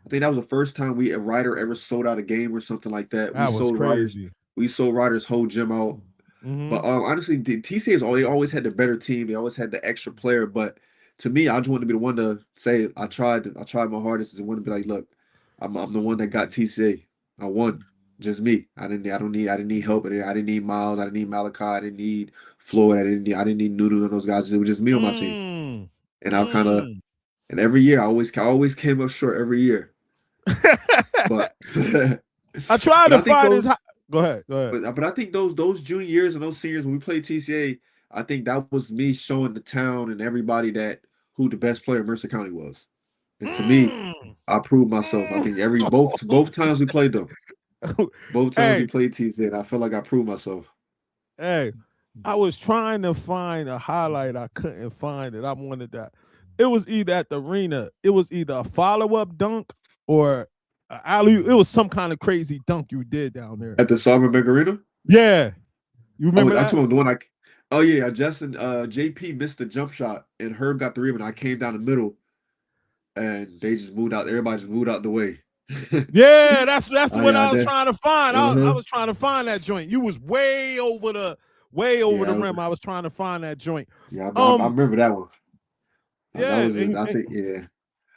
I think that was the first time a writer ever sold out a game or something like that. that was crazy. We sold writers whole gym out. Mm-hmm. But honestly, the TCA they always had the better team. They always had the extra player. But to me, I just wanted to be the one to say I tried my hardest and want to be like, look, I'm the one that got TCA. I won. Just me. I didn't need help. I didn't need Miles. I didn't need Malachi. I didn't need Floyd. I didn't need Nudu and those guys. It was just me on my team. Mm. And I kind of Mm. and every year I always came up short every year. But I tried but to I think find his. those Go ahead. Go ahead. but I think those junior years and those seniors when we played TCA, I think that was me showing the town and everybody that who the best player in Mercer County was. And to me, Mm. I proved myself. I Mm. think both times we played them, both times we Hey, played TCA, and I feel like I proved myself. hey, I was trying to find a highlight. I couldn't find it. I wanted that. It was either at the arena. It was either a follow up dunk or alley. It was some kind of crazy dunk you did down there. At the Sovereign Bank Arena. Yeah, you Oh, remember I that? told him the one Oh yeah, Justin, JP missed the jump shot and Herb got the rebound. I came down the middle and they just moved out. Everybody just moved out the way. Yeah, that's Oh what yeah, I was trying to find. I uh-huh. was trying to find that joint. You was way over the Yeah, rim. I was trying to find that joint. yeah, I Um, remember that one. That yeah, was just, I think, yeah.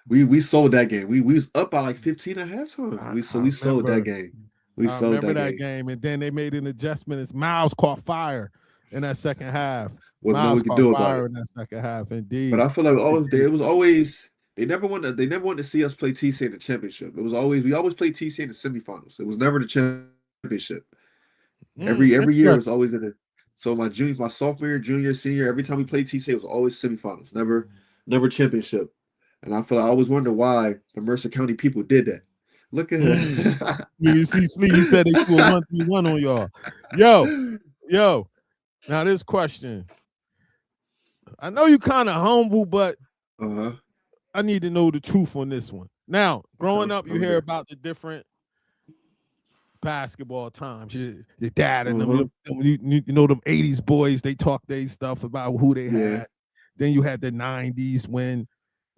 We sold that game. We was up by like 15 at halftime. We sold that game. We I sold remember that that game. game, and then they made an adjustment. As Miles caught fire in that second half. Wasn't nothing Miles we could caught do about fire it. in that second half. But Indeed, I feel like indeed. it was always they never wanted to see us play TC in the championship. It was always we always played TC in the semifinals. It was never the championship. Every year it was Interesting. always in the so my sophomore year, junior, senior, every time we played TC, it was always semifinals, never championship. And I feel like I always wonder why the Mercer County people did that. Look at Mm. that. You see, Slee, he said they threw a 1-3-1 on y'all. Yo, yo. Now this question. I know you kind of humble, but Uh-huh. I need to know the truth on this one. Now, growing Okay. up, you I'm hear here. about the different basketball times. Your dad and them, Uh-huh. you know them 80s boys, they talk their stuff about who they Yeah. had. Then you had the 90s when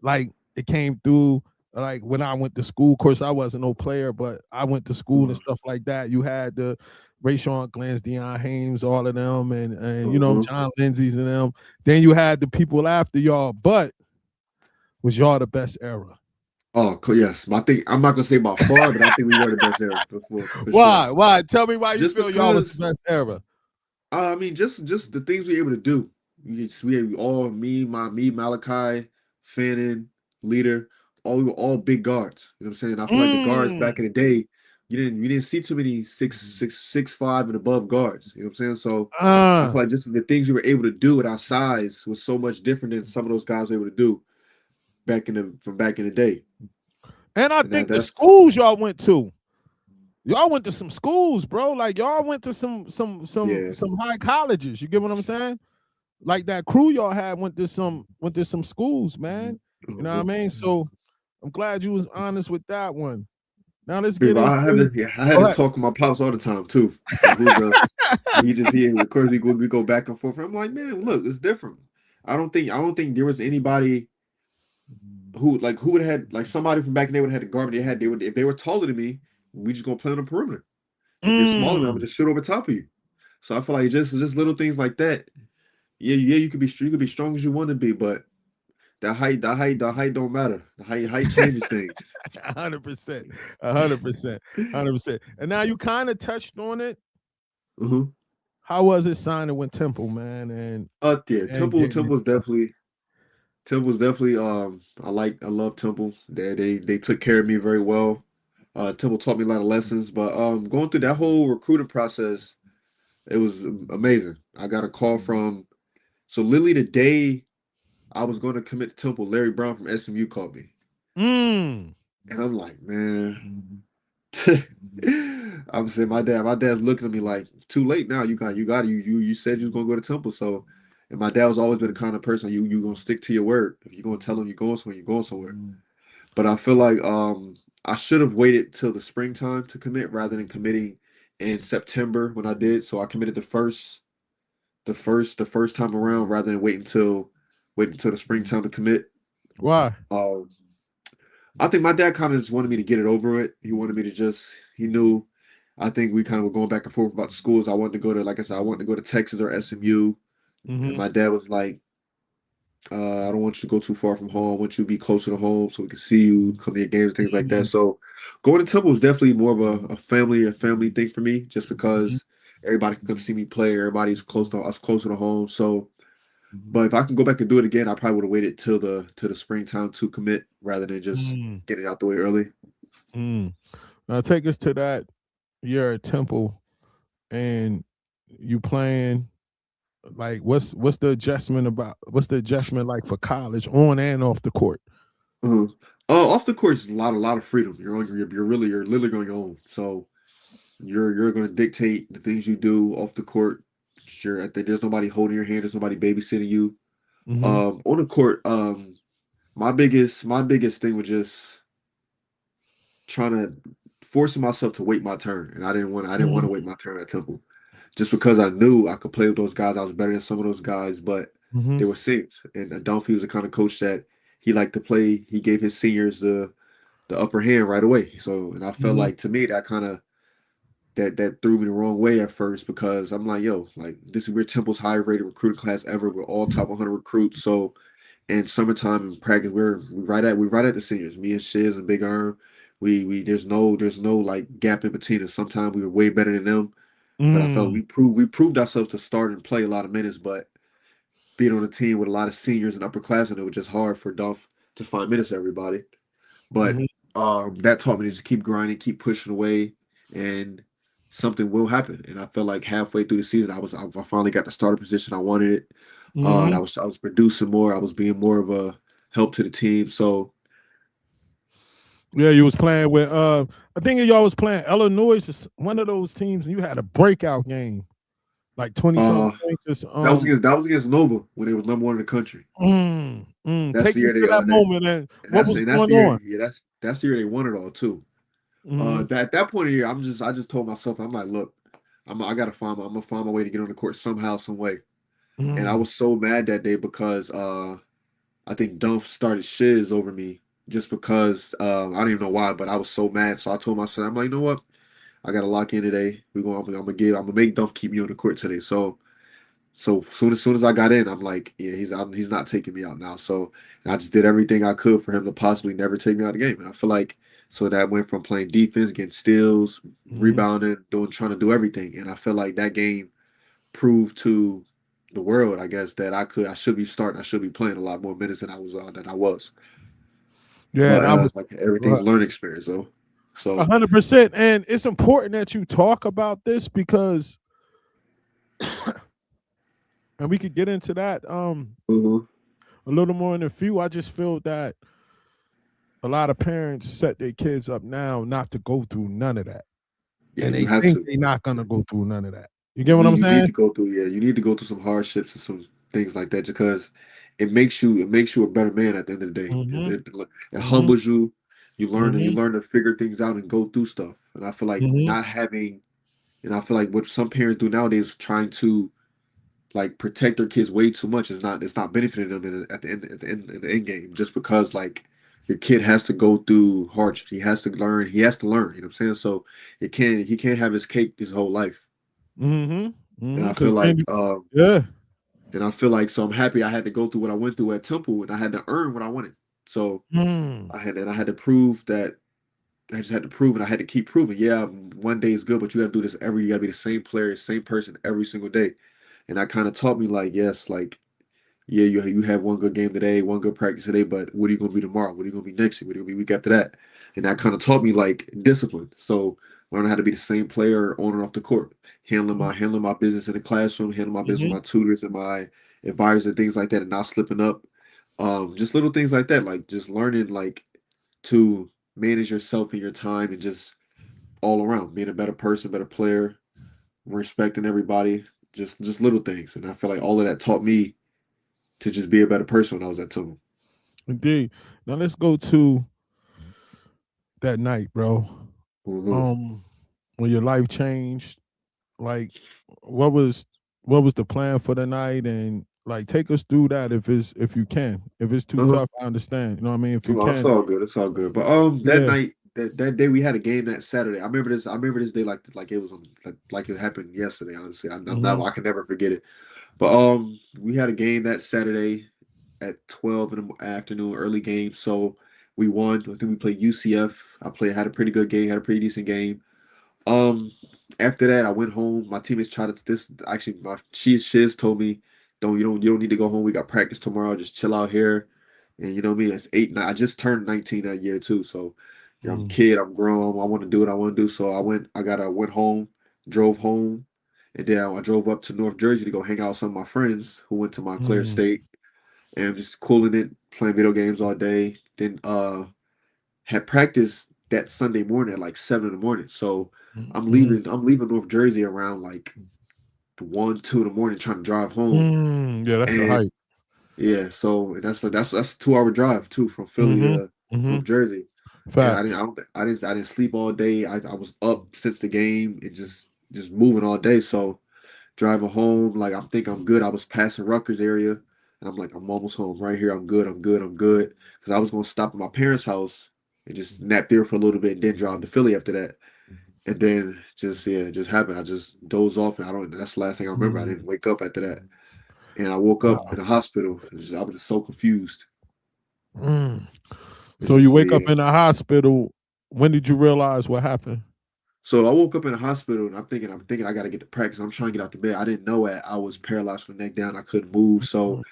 like it came through like when I went to school. Of course, I wasn't no player, but I went to school and Uh-huh. stuff like that. You had the Rayshawn Glenn's, Deion Haynes, all of them, and you know Uh-huh. John Lindsay's and them. Then you had the people after y'all, but was y'all the best era? Oh, yes. I think I'm not gonna say by far, but I think we were the best era for sure. Why? Why? Tell me why you Just feel y'all was the because best era. I mean, just the things we were able to do. We all me, Malachi, Fannin, Leader, we were all big guards. You know what I'm saying? I feel like the guards Mm. back in the day, you didn't see too many 6'5" and above guards. You know what I'm saying? So I Uh, feel like just the things we were able to do at our size was so much different than some of those guys were able to do back in the day. and I And think the that's schools y'all went to some schools, bro. Like y'all went to yeah. some high colleges. You get what I'm saying? Like that crew y'all had went to some schools, man. You know what I Uh-huh. mean? So I'm glad you was honest with that one. Now let's get Dude, into I had go this ahead. talk with my pops all the time too. Like who's the he of course we go back and forth. I'm like, man, look, it's different. I don't think there was anybody who would have had like somebody from back in the day would have had the garbage they would if they were taller than me, we just gonna play on the perimeter. If you're smaller than me, I'm gonna Mm. just shoot over top of you. So I feel like just little things like that. Yeah, you could be strong as you want to be, but the height don't matter. The height changes things. 100%. 100%. 100%. And now you kind of touched on it. Uh-huh. How was it signing with Temple, man? Yeah, And getting it done? Temple's definitely I love Temple. They took care of me very well. Temple taught me a lot of lessons, but going through that whole recruiting process, it was amazing. I got a call from so literally the day I was going to commit to Temple, Larry Brown from SMU called me. Mm. And I'm like, man. I'm saying my dad's looking at me like, too late now. You said you was gonna go to Temple. So and my dad was always been the kind of person you gonna stick to your word. If you're gonna tell him you're going somewhere, you're going somewhere. But I feel like I should have waited till the springtime to commit rather than committing in September when I did. So I committed the first time around rather than waiting until the springtime to commit. Why? Um I think my dad kind of just wanted me to get it over it. He wanted me to he knew I think we kind of were going back and forth about the schools. I wanted to go to like I said, I wanted to go to Texas or SMU. And Mm-hmm. my dad was like, I don't want you to go too far from home. I want you to be closer to home so we can see you, come to your games, things like that. So going to Temple was definitely more of a family thing for me, just Mm-hmm. because everybody can come see me play. Everybody's close to us, closer to home. So, but if I can go back and do it again, I probably would have waited till the springtime to commit rather than just Mm. get it out the way early. Mm. Now take us to that year at Temple and you playing like what's the adjustment about what's the adjustment like for college on and off the court? Uh-huh. Off the court is a lot of freedom. You're literally on your own. So you're going to dictate the things you do off the court. Sure, there's nobody holding your hand. There's nobody babysitting you. Mm-hmm. On the court, my biggest thing was just trying to forcing myself to wait my turn, and I didn't want to wait my turn at Temple. just because I knew I could play with those guys. I was better than some of those guys, but Mm-hmm. they were seniors. And Dunphy was the kind of coach that he liked to play. He gave his seniors the upper hand right away. So, and I felt Mm-hmm. like to me that kind of that threw me the wrong way at first because I'm like, yo, like this is we're Temple's highest rated recruiting class ever. We're all top 100 recruits. So, in summertime in practice, we're right at the seniors. Me and Shiz and Big Earn. We there's no like gap in between us. Sometimes we were way better than them, but I felt Mm. we proved ourselves to start and play a lot of minutes. But being on a team with a lot of seniors and upperclassmen, it was just hard for Duff to find minutes for everybody. But Mm-hmm. that taught me to just keep grinding, keep pushing away, and something will happen. And I felt like halfway through the season, I finally got the starter position. I wanted it. And Mm-hmm. I was producing more. I was being more of a help to the team. So Yeah, you was playing with I think y'all was playing Illinois, is one of those teams, and you had a breakout game, like 20 something uh, points. that was against Nova when they was number one in the country. That's Take the me year to that moment and what was that's going the year on. yeah that's the year they won it all too. Mm-hmm. That point of the year, I just told myself I'm like, look, I'm gonna find my way to get on the court somehow, some way. And I Mm-hmm. was so mad that day because I think Dunph started shiz over me just because I don't even know why, but I was so mad. So I told myself, I'm like, you know what? I gotta lock in today. I'm gonna make Dunph keep me on the court today. So soon as I got in, I'm like, yeah, he's not taking me out now. So and I just did everything I could for him to possibly never take me out of the game. And I feel like so that went from playing defense, getting steals, Mm-hmm. rebounding, trying to do everything. And I feel like that game proved to the world, I guess, that I should be starting, I should be playing a lot more minutes than I was. Yeah, and But I was like everything's learning experience, though. So 100%. And it's important that you talk about this because, and we could get into that mhm. a little more in a few. I just feel that a lot of parents set their kids up now not to go through none of that, Yeah, and you they have think to. they're not gonna go through none of that. You get You what I'm need you need saying? to go through you need to go through some hardships and some things like that because it makes you a better man at the end of the day. Mm-hmm. It Mm-hmm. humbles you. You Mm-hmm. learn to figure things out and go through stuff. And I feel like Mm-hmm. not having and I feel like what some parents do nowadays trying to like protect their kids way too much is not it's not benefiting them at the end in the end game just because like your kid has to go through hardships. He has to learn, you know what I'm saying? So he can't have his cake his whole life. Mm-hmm. And Mm-hmm. I feel Because then, like yeah. so I'm happy I had to go through what I went through at Temple and I had to earn what I wanted. So Mm. I had to prove that I just had to prove and I had to keep proving. Yeah, one day is good, but you gotta do this you gotta be the same player, same person every single day. And that kind of taught me like, yes, like yeah, you have one good game today, one good practice today, but what are you gonna be tomorrow? What are you gonna be next week? What are you gonna be week after that? And that kind of taught me like discipline. So learning how to be the same player on and off the court, handling my business in the classroom, handling my business with Mm-hmm. my tutors and my advisors and things like that, and not slipping up. Just little things like that, like just learning like to manage yourself and your time and just all around being a better person, better player, respecting everybody, just little things. And I feel like all of that taught me to just be a better person when I was at Temple. Indeed. Now let's go to that night, bro. Mhm. Um, when your life changed, like what was what was the plan for the night, and like take us through that if you can. If it's too Uh-huh. tough, I understand. You know what I mean? If you No, it's can, all good. It's all good. But that yeah. night, that day we had a game that Saturday. I remember this day like it was on like it happened yesterday. Honestly, I'm not. Mm-hmm. I can never forget it. But we had a game that Saturday at 12 in the afternoon, early game. So we won. I think we played UCF. Had a pretty good game. Had a pretty decent game. Um, After that, I went home. My teammates tried to this actually my Shiz told me, you don't need to go home. We got practice tomorrow. Just chill out here. And you know me, it's 8, 9. I just turned 19 that year too. So you know, I'm a Mm-hmm. kid, I'm grown. I want to do what I want to do. So I went home, drove home, and then I drove up to North Jersey to go hang out with some of my friends who went to Montclair Mm-hmm. State and I'm just cooling it, playing video games all day. Then had practice that Sunday morning at like 7 in the morning. So Mm-hmm. I'm leaving North Jersey around like 1, 2 in the morning trying to drive home. Yeah, that's a And height. yeah, so that's a 2 hour drive too from Philly Mm-hmm. to Mm-hmm. North Jersey. And Facts. I didn't sleep all day. I was up since the game and just moving all day. So driving home. Like I'm think I'm good. I was passing Rutgers area, and I'm like, I'm almost home. Right here, I'm good. I'm good. I'm good. Because I was gonna stop at my parents' house and just nap there for a little bit, and then drive to Philly after that. And then just yeah, it just happened. I just dozed off, and I don't. That's the last thing I remember. I didn't Mm. wake up after that, and I woke up in Wow. the hospital. I was just so confused. Mm. It So you just wake up yeah. in the hospital. When did you realize what happened? So I woke up in the hospital, and I'm thinking I got to get to practice. I'm trying to get out the bed. I didn't know that I was paralyzed from the neck down. I couldn't move. So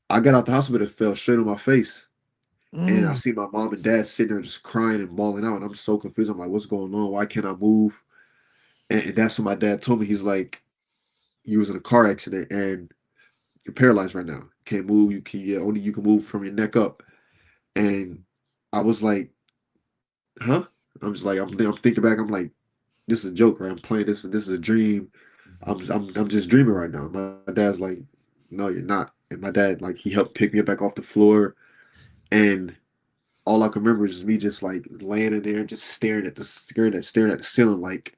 I got out the hospital and fell straight on my face. And I Mm. see my mom and dad sitting there just crying and bawling out. And I'm so confused. I'm like, what's going on? Why can't I move? And that's what my dad told me. He's like, you was in a car accident and you're paralyzed right now. You can't move. You can yeah, only you can move from your neck up. And I was like, huh? I'm just like I'm thinking back. I'm like, this is a joke, right? I'm playing this. This is a dream. I'm just dreaming right now. My dad's like, no, you're not. And my dad like he helped pick me up back off the floor, and all I can remember is me just like laying in there, just staring at the ceiling, like,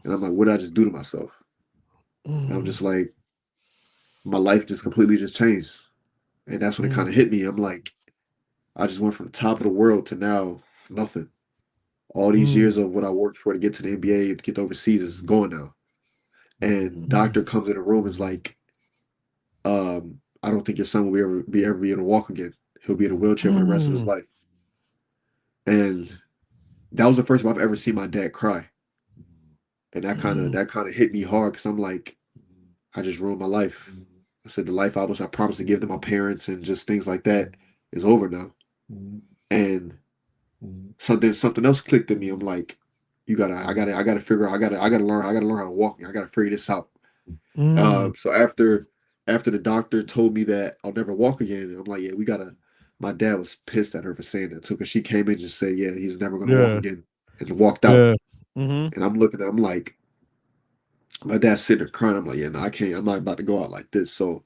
and I'm like, what did I just do to myself? And I'm Mm. just like, my life just completely just changed, and that's when it kind of Mm. hit me. I'm like, I just went from the top of the world to now nothing. All these Mm. years of what I worked for to get to the NBA, to get overseas, is gone now. And doctor Mm. comes in the room is like, I don't think your son will be able to walk again. He'll be in a wheelchair for the rest of his Mm. life. And that was the first time I've ever seen my dad cry. And Mm. that kind of hit me hard because I'm like, I just ruined my life. I said the life I promised to give to my parents and just things like that is over now. And something else clicked in me. I'm like, I gotta figure out, I gotta learn how to walk. I gotta figure this out. Mm. So after the doctor told me that I'll never walk again, I'm like, yeah, we gotta. My dad was pissed at her for saying that too, because she came in and just said, yeah, he's never gonna walk Yeah. again, and walked out. Yeah. Mm-hmm. And I'm looking, I'm like, my dad's sitting there crying. I'm like, yeah, no, I can't. I'm not about to go out like this. So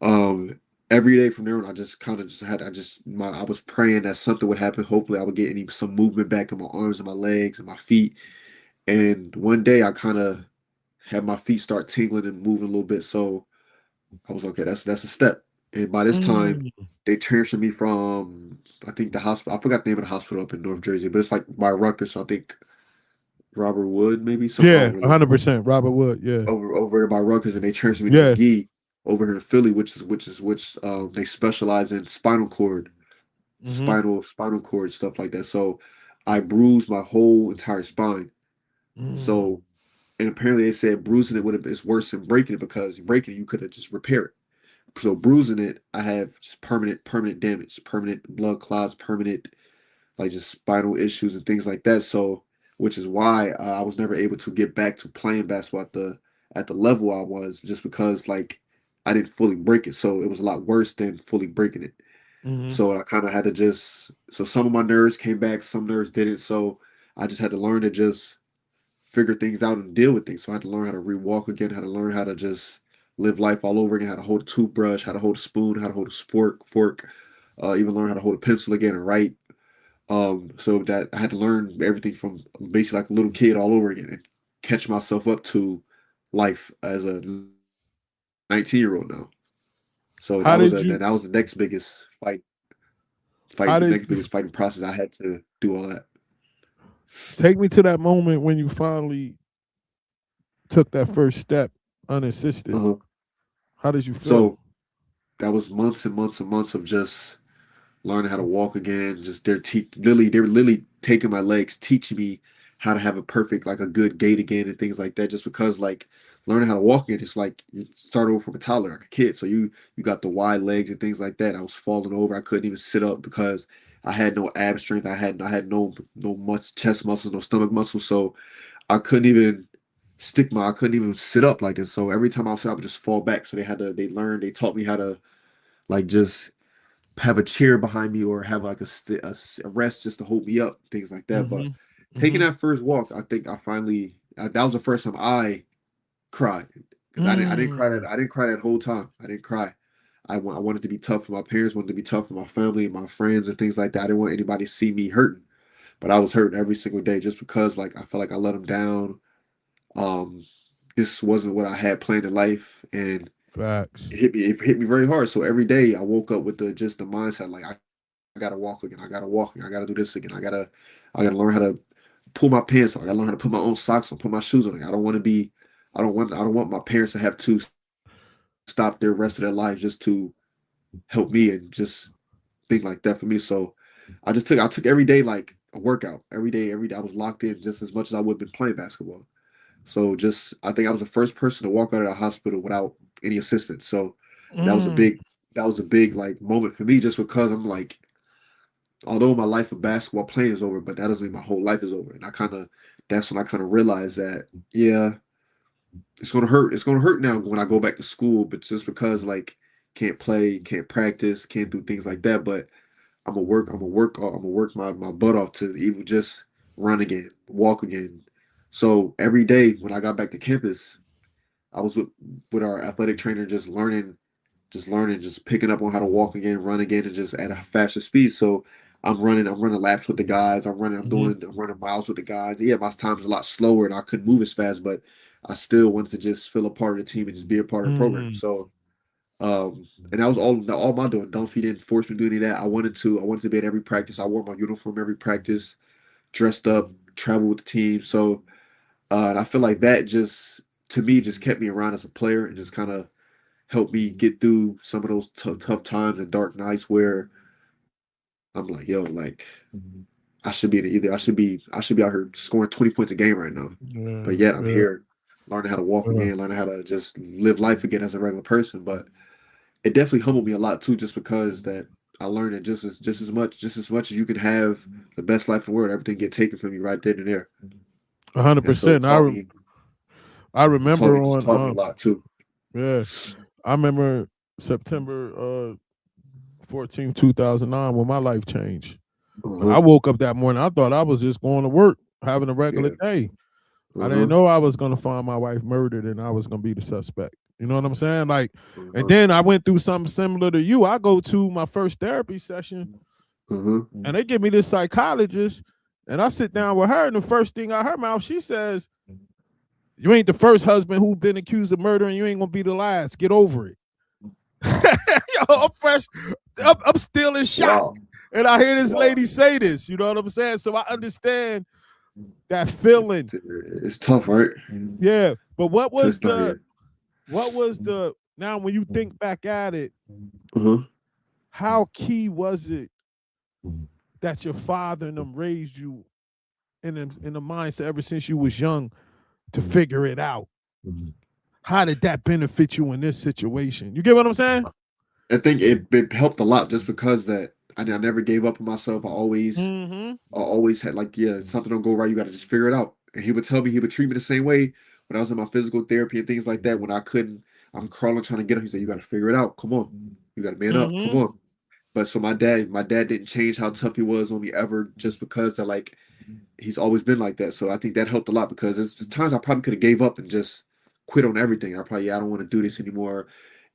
um, every day from there on, I just kind of just had, I was praying that something would happen. Hopefully, I would get some movement back in my arms and my legs and my feet. And one day, I kind of had my feet start tingling and moving a little bit. So I was okay. That's a step. And by this time, Mm. they transferred me from I think the hospital. I forgot the name of the hospital up in North Jersey, but it's like by Rutgers. So I think Robert Wood, maybe something. I Yeah. don't really know. 100%. Robert Wood. Yeah. Over there by Rutgers, and they transferred me to Yeah. McGee over here in Philly, which they specialize in Mm-hmm. spinal cord stuff like that. So I bruised my whole entire spine. Mm. So and apparently they said bruising it would have is worse than breaking it because breaking it you could have just repair it. So bruising it, I have just permanent damage, permanent blood clots, permanent like just spinal issues and things like that. So, which is why I was never able to get back to playing basketball at the level I was, just because like I didn't fully break it. So it was a lot worse than fully breaking it. Mm-hmm. So I kind of had to just so some of my nerves came back, some nerves didn't. So I just had to learn to just figure things out and deal with things. So I had to learn how to rewalk again, how to learn how to just live life all over again, how to hold a toothbrush, how to hold a spoon, how to hold a fork, even learn how to hold a pencil again and write. So that I had to learn everything from basically like a little kid all over again and catch myself up to life as a 19-year-old now. So How did you? that was the next biggest How the did next you biggest fighting process. I had to do all that. take me to that moment when you finally took that first step unassisted? Uh-huh. How did you feel? So that was months and months and months of just learning how to walk again. Just they were literally taking my legs, teaching me how to have a perfect, like a good gait again and things like that. Just because like learning how to walk again, it's like you start over from a toddler, like a kid. So you got the wide legs and things like that. I was falling over. I couldn't even sit up because I had no ab strength. I had no much chest muscles, no stomach muscles. So I couldn't even I couldn't even sit up like this. So every time I would sit up, I would just fall back. So they taught me how to like just have a chair behind me or have like a rest just to hold me up, things like that. But Mm-hmm. taking Mm-hmm. that first walk, I think I finally that was the first time I cried because Mm. I didn't cry that whole time. I didn't cry. I wanted to be tough for my parents, wanted to be tough for my family and my friends and things like that. I didn't want anybody to see me hurting, but I was hurting every single day just because like I felt like I let them down. Um, this wasn't what I had planned in life, and Facts. it hit me very hard. So every day I woke up with the mindset like I gotta walk again, I gotta walk again, I gotta do this again, I gotta learn how to pull my pants on, I gotta learn how to put my own socks on, put my shoes on. I don't want my parents to have to stop their rest of their lives just to help me and just think like that for me. So I took every day like a workout. Every day I was locked in just as much as I would have been playing basketball. So just I think I was the first person to walk out of the hospital without any assistance. So that was a Mm. big like moment for me just because I'm like, although my life of basketball playing is over, but that doesn't mean my whole life is over. And that's when I kind of realized that, yeah, it's gonna hurt. It's gonna hurt now when I go back to school, but just because like can't play, can't practice, can't do things like that. But I'm gonna work my butt off to even just run again, walk again. So every day when I got back to campus, I was with our athletic trainer, just learning, just picking up on how to walk again, run again, and just at a faster speed. So I'm running laps with the guys. I'm running miles with the guys. Yeah, my time's a lot slower and I couldn't move as fast, but I still wanted to just feel a part of the team and just be a part of the program. Mm. So and that was all my doing. Dunphy didn't force me to do any of that. I wanted to be at every practice. I wore my uniform every practice, dressed up, traveled with the team. So and I feel like that just to me just kept me around as a player and just kind of helped me get through some of those tough times and dark nights where I'm like, yo, like I should be out here scoring 20 points a game right now. But Yeah, yet I'm yeah, here learning how to walk yeah. again, learning how to just live life again as a regular person. But it definitely humbled me a lot too, just because that I learned that just as much as you can have the best life in the world, everything get taken from you right then and there. hundred And so percent. I remember just on taught me a lot too. yeah, I remember September 14, 2009 when my life changed. When I Uh-huh. woke up that morning, I thought I was just going to work, having a regular Yeah. day. I didn't Uh-huh. know I was gonna find my wife murdered and I was gonna be the suspect. You know what I'm saying? Like, and Uh-huh. then I went through something similar to you. I go to my first therapy session Uh-huh. and they give me this psychologist, and I sit down with her, and the first thing out her mouth, she says, "You ain't the first husband who's been accused of murder, and you ain't gonna be the last. Get over it." Yo, I'm fresh. I'm still in shock. Wow. And I hear this Wow. lady say this, you know what I'm saying? So I understand that feeling. It's tough, right? Yeah. But Just not yet. what was the now when you think back at it, Uh-huh. how key was it that your father and them raised you in the mindset ever since you was young to figure it out? How did that benefit you in this situation? You get what I'm saying? I think it helped a lot just because that I never gave up on myself. Mm-hmm. I always had like, yeah, something don't go right, you got to just figure it out. And he would tell me, he would treat me the same way when I was in my physical therapy and things like that. When I couldn't, I'm crawling trying to get up. He said, "You got to figure it out. Come on, you got to man up. Come Mm-hmm. on." But so my dad didn't change how tough he was on me ever, just because that like he's always been like that. So I think that helped a lot because there's times I probably could have gave up and just quit on everything. I don't want to do this anymore,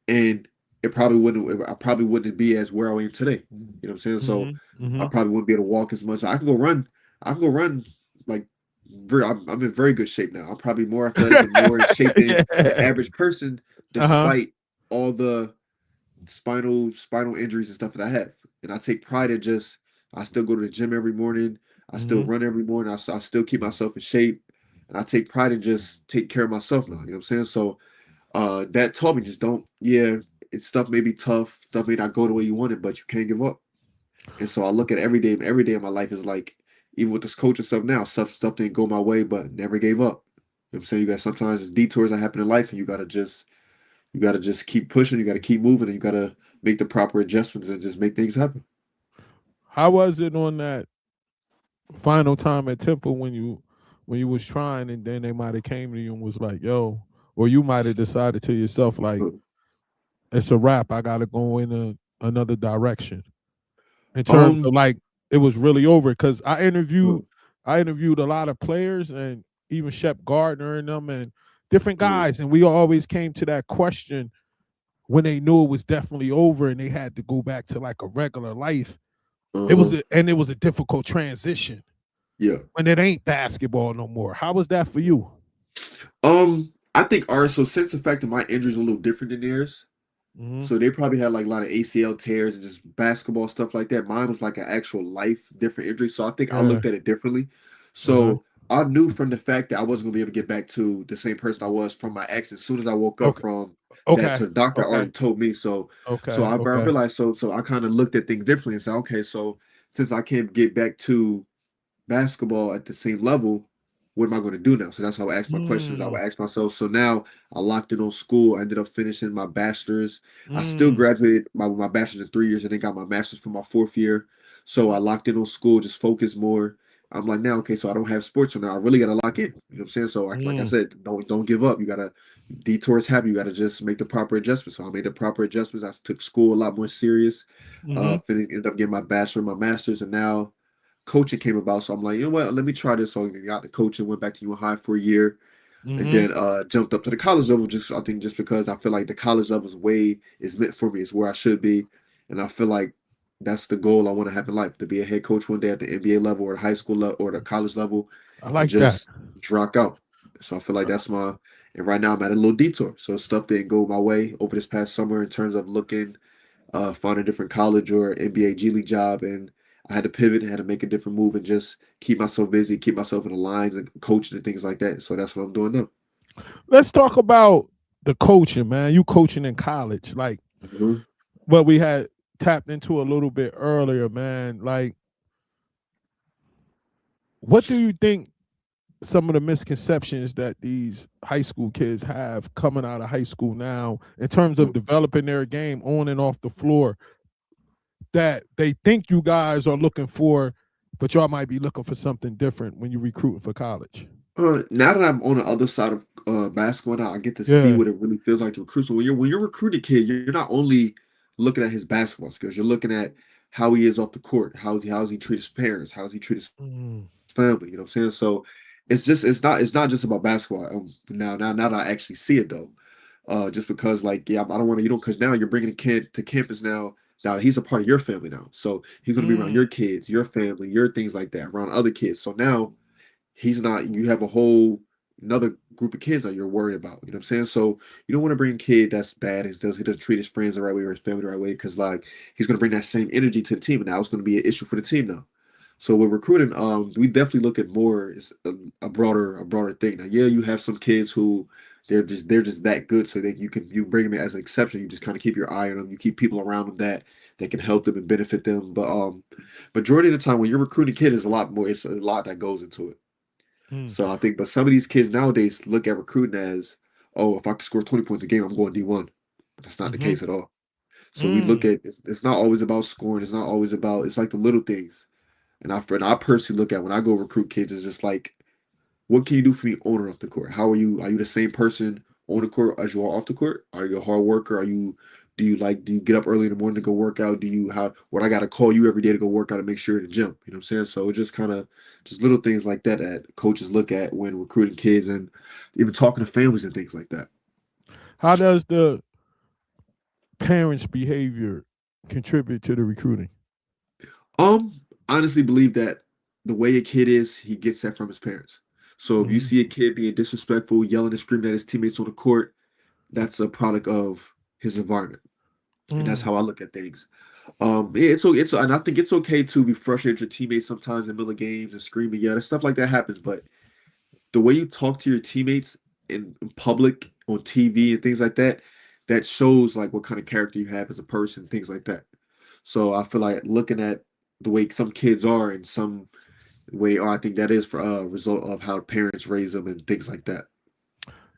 and I probably wouldn't be as where I am today. You know what I'm saying? So Mm-hmm. I Mm-hmm. probably wouldn't be able to walk as much. I can go run like I'm in very good shape now. I'm probably more athletic and more in shape than the Yeah. average person, Uh-huh. despite all the spinal injuries and stuff that I have. And I take pride in just I still go to the gym every morning. I still Mm-hmm. run every morning. I still keep myself in shape. And I take pride in just take care of myself now. You know what I'm saying? So that taught me just don't, yeah, it's stuff may be tough, stuff may not go the way you want it, but you can't give up. And so I look at every day of my life is like, even with this coaching stuff now, stuff didn't go my way, but never gave up. You know what I'm saying? You got sometimes it's detours that happen in life and you gotta just keep pushing, you gotta keep moving, and you gotta make the proper adjustments and just make things happen. How was it on that final time at Temple when you was trying and then they might have came to you and was like, yo, or you might have decided to yourself like it's a wrap. I gotta go in another direction. In terms Um of like it was really over. Cause uh, I interviewed a lot of players and even Shep Gardner and them and different uh, guys. And we always came to that question when they knew it was definitely over and they had to go back to like a regular life. uh-huh. It was a difficult transition Yeah. when it ain't basketball no more. How was that for you? I think ours. So since the fact that my injury is a little different than theirs, Mm-hmm. so they probably had like a lot of ACL tears and just basketball stuff like that. Mine was like an actual life different injury. So I think I Yeah. looked at it differently. Uh-huh. So I knew from the fact that I wasn't gonna be able to get back to the same person I was from my ex as soon as I woke up Okay. from that. Okay. So the doctor Okay. already told me. So Okay. I Okay. realized so I kind of looked at things differently and said, okay, so since I can't get back to basketball at the same level, what am I going to do now? So that's how I ask my questions. I Mm. would ask myself. So now I locked in on school. I ended up finishing my bachelor's. I still Mm. graduated my bachelor's in 3 years and then got my master's for my fourth year. So I locked in on school, just focused more. I'm like now, okay, so I don't have sports, so now I really gotta lock in. You know what I'm saying? So like I Mm. said, don't give up. You gotta detours happen. You gotta just make the proper adjustments. So I made the proper adjustments. I took school a lot more serious. Mm-hmm. Ended up getting my bachelor, my master's, and now coaching came about. So I'm like, you know what? Let me try this. So I got the coaching, went back to U High for a year, and Mm-hmm. then jumped up to the college level. Just I think just because I feel like the college level is meant for me. It's where I should be, and I feel like that's the goal I want to have in life: to be a head coach one day at the NBA level or the high school level or the college level, I and like that. just rock out. So I feel like that's my. And right now I'm at a little detour. So stuff didn't go my way over this past summer in terms of looking find a different college or NBA G League job, and I had to pivot, had to make a different move, and just keep myself busy, keep myself in the lines and coaching and things like that. So that's what I'm doing now. Let's talk about the coaching, man. You coaching in college, like Mhm. what we had tapped into a little bit earlier, man. Like, what do you think some of the misconceptions that these high school kids have coming out of high school now in terms of developing their game on and off the floor that they think you guys are looking for, but y'all might be looking for something different when you're recruiting for college? Now that I'm on the other side of basketball now, I get to see Yeah. what it really feels like to recruit. So when you're recruiting a kid, you're not only looking at his basketball skills, you're looking at how he is off the court, how does he treat his parents, how does he treat his Mm, family. You know what I'm saying? So it's not just about basketball. Now that I actually see it though, just because like yeah, I don't want to because now you're bringing a kid to campus now. Now he's a part of your family now, so he's gonna be around mm, your kids, your family, your things like that, around other kids. So now he's not. You have a whole another group of kids that you're worried about. You know what I'm saying? So you don't want to bring a kid that's bad. He doesn't treat his friends the right way or his family the right way because like he's gonna bring that same energy to the team, and now it's gonna be an issue for the team now. So with recruiting, we definitely look at more as a broader thing. Now, yeah, you have some kids who they're just that good, so that you bring them as an exception. You just kind of keep your eye on them. You keep people around them that can help them and benefit them. But majority of the time when you're recruiting a kid, is a lot more. It's a lot that goes into it. mm, So I think, but some of these kids nowadays look at recruiting as, oh, if I can score 20 points a game, I'm going D1. That's not the mm-hmm, case at all. So we look mm, at it's not always about scoring. It's not always about. It's like the little things. And I personally look at when I go recruit kids, it's just like, what can you do for me on and off the court? How are you? Are you the same person on the court as you are off the court? Are you a hard worker? Do you get up early in the morning to go work out? Do you how what I gotta call you every day to go work out and make sure you're in the gym? You know what I'm saying? So it just kind of just little things like that that coaches look at when recruiting kids and even talking to families and things like that. how does the parents' behavior contribute to the recruiting? Honestly believe that the way a kid is, he gets that from his parents. So if you Mm, see a kid being disrespectful, yelling and screaming at his teammates on the court, that's a product of his environment, and that's mm, how I look at things. Yeah, and I think it's okay to be frustrated with your teammates sometimes in the middle of games and screaming, yeah, that stuff like that happens. But the way you talk to your teammates in public, on TV, and things like that, that shows like what kind of character you have as a person, things like that. So I feel like looking at the way some kids are and some way are, I think that is for a result of how parents raise them and things like that.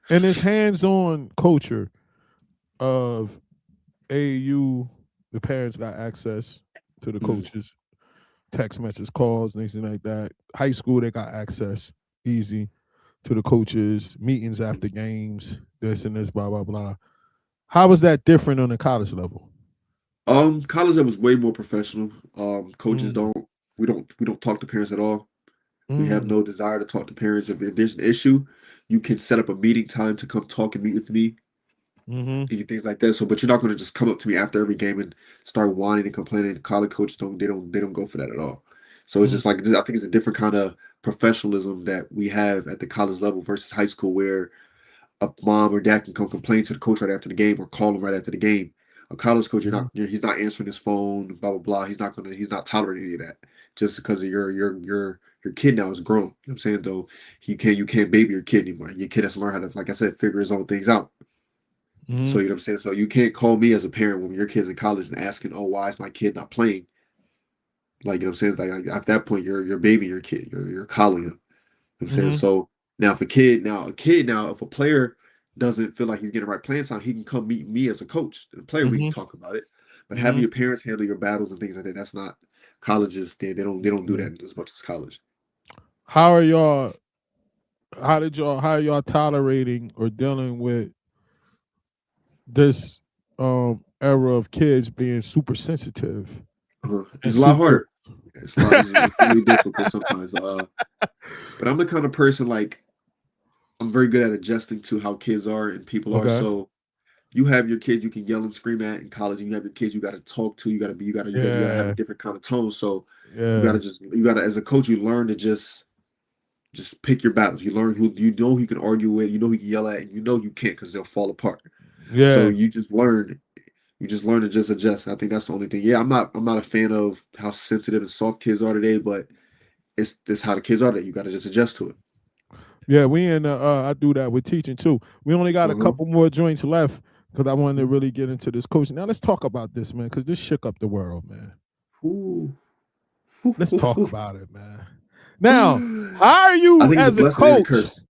and this hands-on culture of AAU, the parents got access to the Mhm. coaches, text messages, calls, things like that. High school, they got access easy to the coaches, meetings after games, this and this, blah, blah, blah. How is that different on the college level? College level was way more professional. Coaches Mm, we don't talk to parents at all. We have mm, no desire to talk to parents. If there's an issue, you can set up a meeting time to come talk and meet with me mm-hmm, and things like that. So, but you're not going to just come up to me after every game and start whining and complaining. College coaches don't go for that at all. So it's mm, just like I think it's a different kind of professionalism that we have at the college level versus high school, where a mom or dad can come complain to the coach right after the game or call him right after the game. A college coach, Mhm. he's not answering his phone, blah blah blah. He's not tolerating any of that just because of your kid now is grown. You know what I'm saying? Though you can't baby your kid anymore. Your kid has to learn how to, like I said, figure his own things out. So Mhm. you know what I'm saying? So you can't call me as a parent when your kid's in college and asking, oh, why is my kid not playing? Like, you know what I'm saying? It's like at that point you're babying your kid. You're calling him. You know what I'm saying? Mhm. So now if a player doesn't feel like he's getting the right playing time, he can come meet me as a coach. The player, we can Mhm. talk about it. But having Mhm. your parents handle your battles and things like that, that's not colleges. They don't do Mhm. that as much as college. How are y'all? How are y'all tolerating or dealing with this era of kids being super sensitive and It's a lot super harder. It's really difficult sometimes. But I'm the kind of person like I'm very good at adjusting to how kids are and people are. okay. So you have your kids you can yell and scream at in college, and you have your kids you got to talk to. You got to have a Yeah. different kind of tone. So Yeah. you got to as a coach you learn to just pick your battles. You learn who you know who you can argue with, you know who you can yell at, and you know you can't because they'll fall apart. So Yeah. you just learn to just adjust. I think that's the only thing. Yeah, I'm not a fan of how sensitive and soft kids are today, but it's this how the kids are today. You got to just adjust to it. Yeah. We in I do that with teaching too. We only got a Uh-huh. couple more joints left because I wanted to really get into this coaching. Now let's talk about this, man, because this shook up the world, man. Ooh. Let's talk about it, man. Now, how are I you think it's a as a blessing and a coach? curse.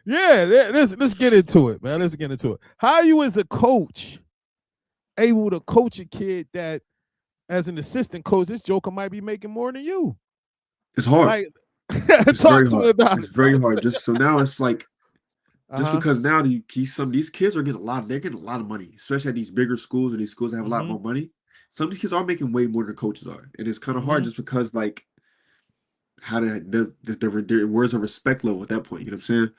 Yeah, let's get into it, man. Let's get into it. How are you as a coach able to coach a kid that, as an assistant coach, this joker might be making more than you? It's hard. Like, It's talk very to me hard. about It's it. Talk very to hard. me. Just so now it's like Uh just huh. because now some these kids are getting they're getting a lot of money, especially at these bigger schools or these schools that have a lot Mhm. more money. Some of these kids are making way more than coaches are, and it's kind of hard Mhm. just because like how to the words of respect level at that point. You know what I'm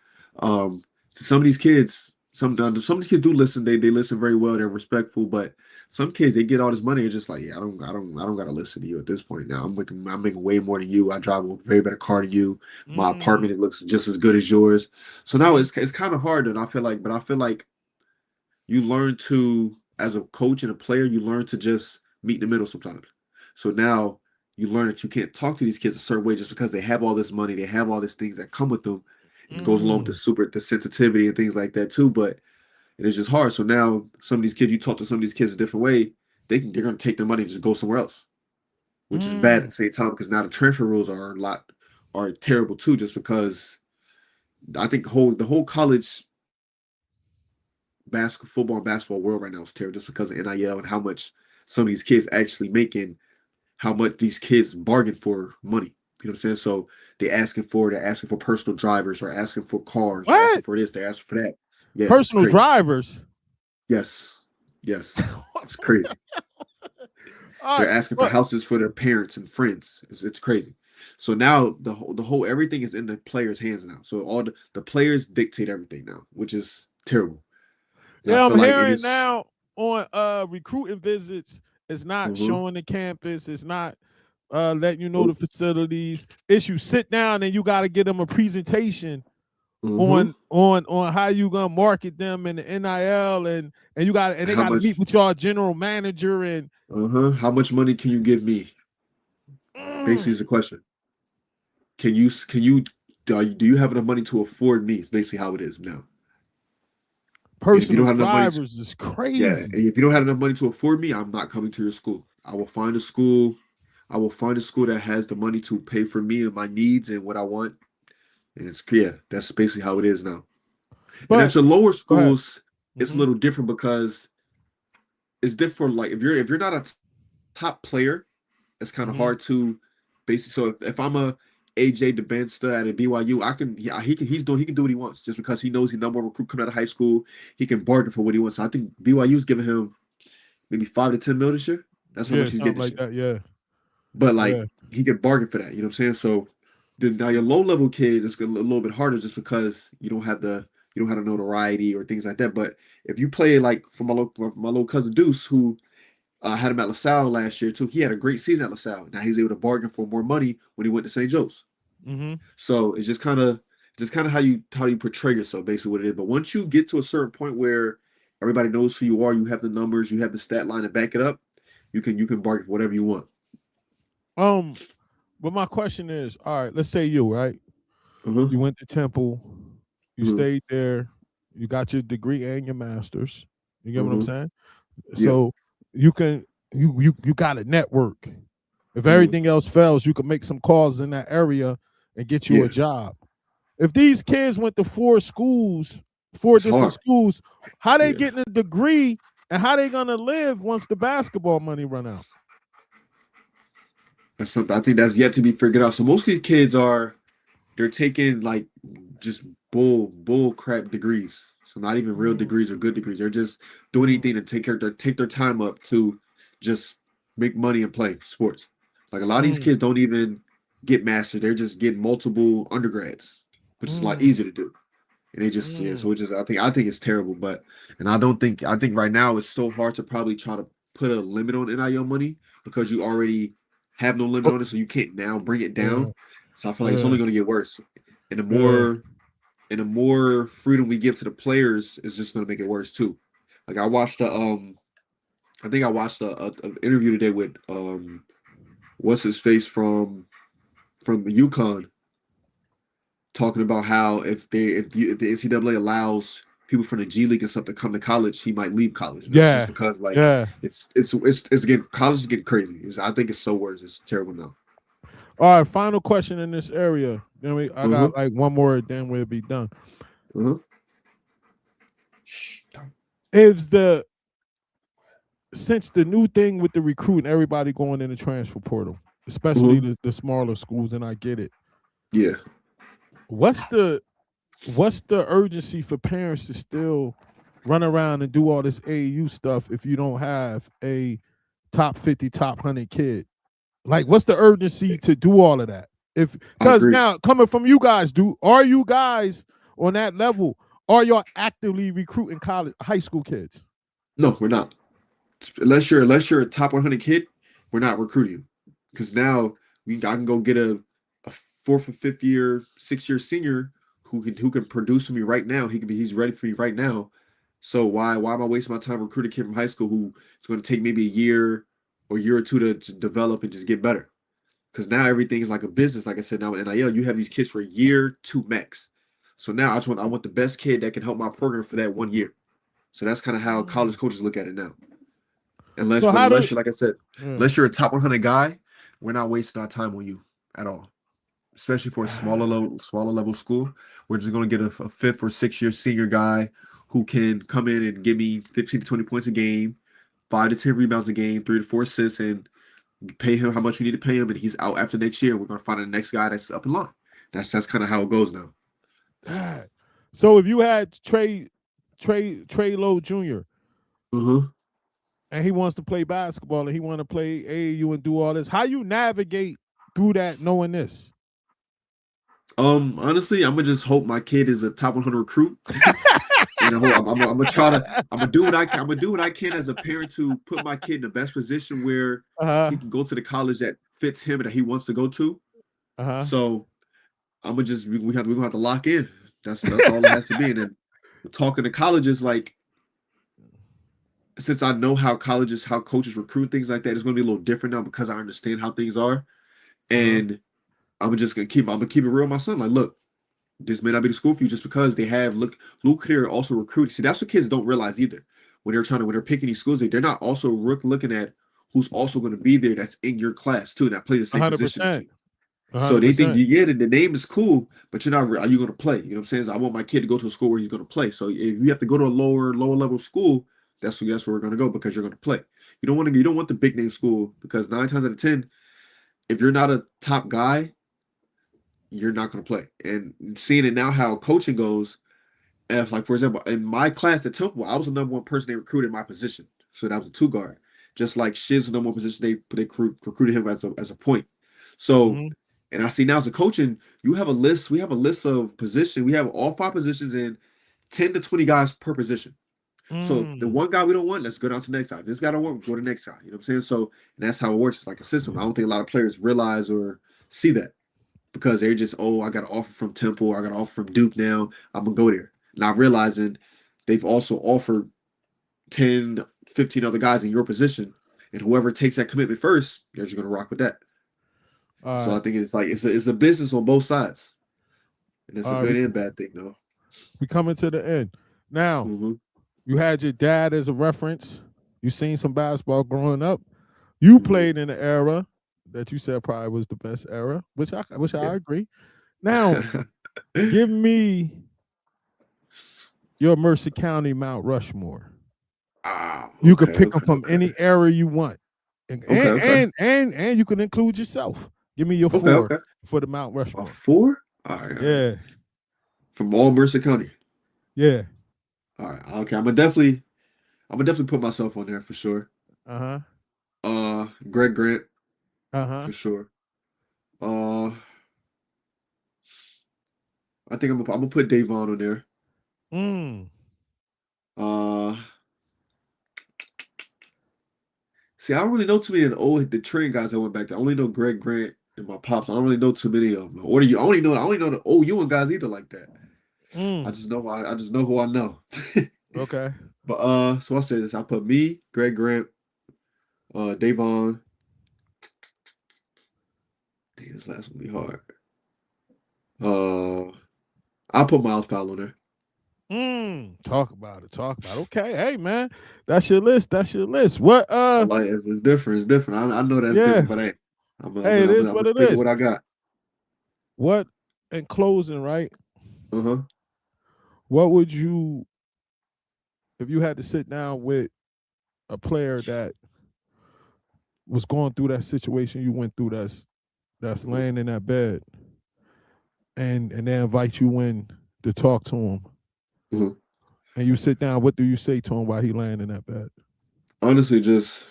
saying? So some of these kids, some of these kids do listen. They listen very well. They're respectful, but some kids they get all this money. They're just like, yeah, I don't gotta listen to you at this point. Now I'm making way more than you. I drive a very better car than you. My Mm. apartment it looks just as good as yours. So now Mhm. it's kind of hard. And I feel like you learn to as a coach and a player, you learn to just meet in the middle sometimes. So now you learn that you can't talk to these kids a certain way just because they have all this money, they have all these things that come with them, and it goes along with Mm. the sensitivity and things like that too. But it is just hard. So now some of these kids, you talk to some of these kids a different way, they're gonna take their money and just go somewhere else, which is bad at Mm. the same time because now the transfer rules are terrible too, just because I think the whole college football and basketball world right now is terrible just because of NIL and how much some of these kids actually making, how much these kids bargain for money. You know what I'm saying? So they're asking for personal drivers or asking for cars or asking What? for this, they're asking for that. Yeah, it's Personal crazy. drivers. Yes. Yes. It's crazy. All They're right, asking for but houses for their parents and friends. It's crazy. So now the whole everything is in the players' hands now. So all the players dictate everything now, which is terrible. And I yeah, I'm feel like it hearing is. now on recruiting visits, it's not Mhm. showing the campus, it's not letting you know the Nope. facilities. It's you sit down and you got to get them a presentation Mhm. on how you gonna market them in the NIL and you got and they How got to meet much? with your general manager and How much money can you give me? Basically, mm, is the question. Can you do you have enough money to afford me? It's basically how it is now. And if you personal don't have enough money, drivers is yeah, crazy. and if you don't have enough money to afford me, I'm not coming to your school. I will find a school. I will find a school that has the money to pay for me and my needs and what I want. And it's clear. That's basically how it is now. And at But your lower go ahead. schools, it's a Mm-hmm. little different because it's different. Like if you're not a top player, it's kind of Mm-hmm. hard to basically. So if I'm a AJ DeBensta at a BYU, I can yeah he can do what he wants just because he knows he's number one recruit coming out of high school. He can bargain for what he wants. So I think BYU's giving him maybe 5 to 10 mil this year. That's how Yeah, much he's getting something this like year. that. Yeah, But like yeah. he can bargain for that. You know what I'm saying? So now your low level kids, it's a little bit harder just because you don't have the notoriety or things like that. But if you play like for my little cousin Deuce, who had him at LaSalle last year too. He had a great season at LaSalle. Now he was able to bargain for more money when he went to St. Joe's. Mm-hmm. So just kind of how you portray yourself, basically what it is. But once you get to a certain point where everybody knows who you are, you have the numbers, you have the stat line to back it up, you can bargain for whatever you want. But my question is, all right, let's say you, right? Uh-huh. You went to Temple, you Uh-huh. stayed there, you got your degree and your master's. You get what I'm Uh-huh. saying? Yeah. So you can you got a network. If Uh-huh. everything else fails, you can make some calls in that area and get you Yeah. a job. If these kids went to four It's different hard. schools, how they Yeah. getting a degree and how they gonna live once the basketball money run out? That's something I think that's yet to be figured out. So most of these kids they're taking like just bull crap degrees. So not even real Mm, degrees or good degrees. They're just doing mm, anything to take their time up to just make money and play sports. Like a lot of these mm, kids don't even get masters. They're just getting multiple undergrads, which is a lot mm, easier to do. And they just mm. so it just I think it's terrible. But and I think right now it's so hard to probably try to put a limit on NIL money because you already have no limit Oh, on it, so you can't now bring it yeah, down. So I feel like it's yeah, only going to get worse. And yeah. the more freedom we give to the players is just going to make it worse too. Like I think I watched a interview today with what's his face from the UConn talking about how if the NCAA allows people from the G League and stuff to come to college, he might leave college. You know, just Yeah, because like yeah. it's getting college is getting crazy. I think it's so worse. It's terrible now. All right, final question in this area. I Uh-huh. got like one more, then we'll be done. Uh-huh. Is the since the new thing with the recruiting, everybody going in the transfer portal, especially Uh-huh. the smaller schools, and I get it. Yeah. What's the urgency for parents to still run around and do all this AAU stuff if you don't have a top 50, top 100 kid? Like, what's the urgency to do all of that? If I because agree. now coming from you guys, are you guys on that level? Are y'all actively recruiting college high school kids? No, we're not. Unless you're a top 100 kid, we're not recruiting. Because now I can go get a fourth or fifth year, 6 year senior who can produce for me right now. He's ready for me right now. So why am I wasting my time recruiting a kid from high school who it's going to take maybe a year or two to develop and just get better? Because now everything is like a business. Like I said, now in NIL, you have these kids for a year, two max. So now I want the best kid that can help my program for that 1 year. So that's kind of how college coaches look at it now. So how do Unless you're like I said, yeah. unless you're a top 100 guy, we're not wasting our time on you at all. Especially for a smaller level school, we're just going to get a fifth or 6 year senior guy who can come in and give me 15 to 20 points a game, 5 to 10 rebounds a game, 3 to 4 assists, and pay him how much we need to pay him, and he's out after next year. We're going to find the next guy that's up in line. That's kind of how it goes now. So if you had Trey Lowe Jr. Uh-huh. and he wants to play basketball and he want to play AAU and do all this, how you navigate through that knowing this? Honestly, I'm gonna just hope my kid is a top 100 recruit, and I'm gonna try to I'm gonna do what I can. I'm gonna do what I can as a parent to put my kid in the best position where Uh-huh. he can go to the college that fits him and that he wants to go to. Uh-huh. So I'm gonna just we're gonna have to lock in. That's all it has to be. And then talking to colleges, like since I know how coaches recruit things like that, it's gonna be a little different now because I understand how things are. Uh-huh. And I'm gonna keep it real with my son. Like, look, this may not be the school for you just because they have Luke Clear also recruiting. See, that's what kids don't realize either. When they're picking these schools, they're not also looking at who's also going to be there that's in your class too, and that play the same position as 100%. you. So they think 100%. yeah, the name is cool, but you're not. Are you going to play? You know what I'm saying? So I want my kid to go to a school where he's going to play. So if you have to go to a lower level school, that's where we're going to go because you're going to play. You don't want the big name school because 9 times out of 10, if you're not a top guy, you're not going to play. And seeing it now how coaching goes, if like for example, in my class at Temple, I was the number one person they recruited in my position. So that was a two guard. Just like Shiz's number one position, they recruited him as a point. So Mm-hmm. and I see now as a coaching, you have a list. We have a list of positions. We have all five positions in 10 to 20 guys per position. So if the Mm. one guy we don't want, let's go down to the next guy. This guy don't want, go to the next guy. You know what I'm saying? So and that's how it works. It's like a system. I don't think a lot of players realize or see that. because they're just, oh, I got an offer from Temple, or I got an offer from Duke now, I'm gonna go there. Not realizing they've also offered 10, 15 other guys in your position, and whoever takes that commitment first, they're just gonna rock with that. So I think it's like it's a business on both sides, and it's a good we and bad thing, though. we coming to the end now. Mm-hmm. You had your dad as a reference. You seen some basketball growing up. You Mm-hmm. played in an era that you said probably was the best era, which Yeah. I agree. Now, give me your Mercer County Mount Rushmore. You could pick them from any era you want, and you can include yourself. Give me your four for the Mount A Rushmore. 4? All right. Yeah. From all Mercer County. Yeah. All right. Okay. I'm gonna definitely put myself on there for sure. Greg Grant for sure. I think I'm gonna put Davon on there. See, I don't really know too many of the train guys that went back there. I only know Greg Grant and my pops. I don't really know too many of them. Or I only know the OU guys either like that. I just know who I know. Okay. But so I say this. I put me, Greg Grant, Davon. Dang, this last one be hard. I'll put Miles Powell on there. Talk about it. Okay, hey man, that's your list. What? Like it's different. It's different. I know that's different, but hey, it is I'm what gonna it stick is. with what I got. What? In closing, right? Uh-huh. What would you, if you had to sit down with a player that was going through that situation you went through, that's laying in that bed, and they invite you in to talk to him, and you sit down, what do you say to him while he laying in that bed? Honestly, just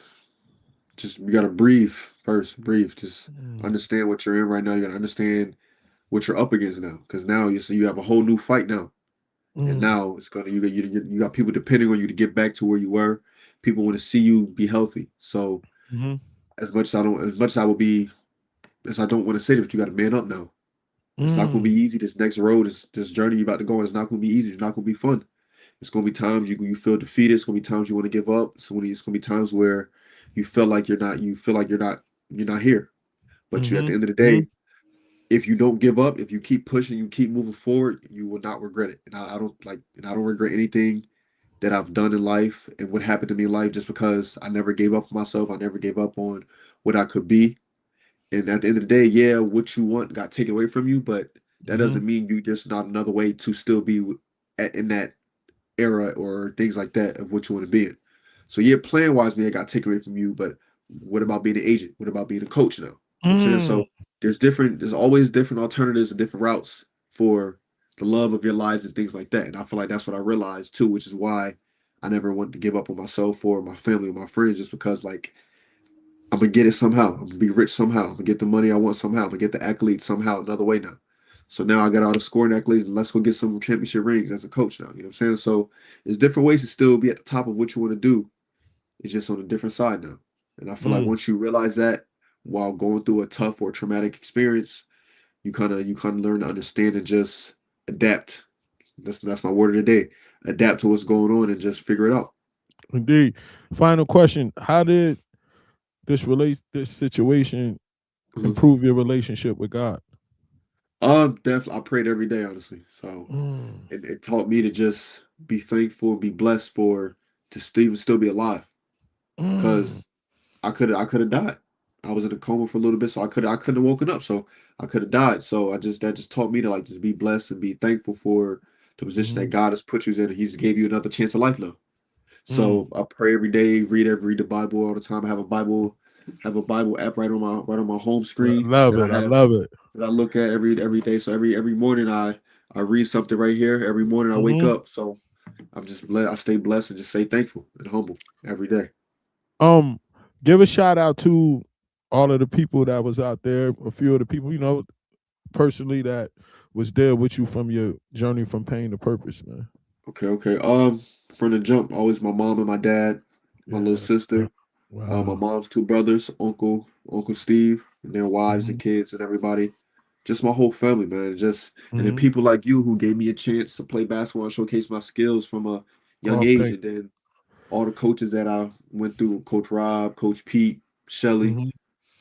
you gotta breathe first. Breathe. Just understand what you're in right now. You gotta understand what you're up against now, because now you have a whole new fight now, and now it's gonna you got people depending on you to get back to where you were. People want to see you be healthy. So as much as I don't want to say that, you got to man up now. It's not gonna be easy. This next road, this journey you're about to go on, it's not gonna be easy. It's not gonna be fun. It's gonna be times you feel defeated. It's gonna be times you want to give up. It's gonna be times where you feel like you're not here. But you, at the end of the day, if you don't give up, if you keep pushing, you keep moving forward, you will not regret it. And I don't regret anything that I've done in life and what happened to me in life, just because I never gave up on myself. I never gave up on what I could be. And at the end of the day, yeah, what you want got taken away from you, but that doesn't mean you just not another way to still be in that era or things like that of what you want to be in. So yeah, playing wise, man, it got taken away from you, but what about being an agent? What about being a coach now? You know what I'm saying? So there's always different alternatives and different routes for the love of your lives and things like that. And I feel like that's what I realized too, which is why I never wanted to give up on myself or my family or my friends, just because like I'm gonna get it somehow. I'm gonna be rich somehow. I'm gonna get the money I want somehow. I'm gonna get the accolades somehow another way now. So now I got all the scoring accolades, and let's go get some championship rings as a coach now. You know what I'm saying? So there's different ways to still be at the top of what you want to do. It's just on a different side now. And I feel like once you realize that while going through a tough or traumatic experience, you kind of learn to understand and just adapt. That's my word of the day. Adapt to what's going on and just figure it out. Indeed. Final question: how did this situation improve your relationship with God? Definitely. I prayed every day, honestly. So it taught me to just be thankful, be blessed to even still be alive. Because I could have died. I was in a coma for a little bit, so I couldn't have woken up. So I could have died. So that just taught me to like just be blessed and be thankful for the position that God has put you in. He's gave you another chance of life now. So I pray every day, read the Bible all the time. I have a Bible app right on my home screen I love it. that I look at every day. So every morning I read something right here. Every morning I wake up. So I'm just blessed. I stay blessed and just stay thankful and humble every day. Give a shout out to all of the people that was out there. A few of the people, personally that was there with you from your journey from pain to purpose, man. Okay. From the jump, always my mom and my dad, my little sister, my mom's two brothers, Uncle Steve, and their wives and kids and everybody. just my whole family, man. Just and then Mm-hmm. people like you who gave me a chance to play basketball and showcase my skills from a young Oh, age, thank and then all the coaches that I went through, Coach Rob, Coach Pete, you. Shelly,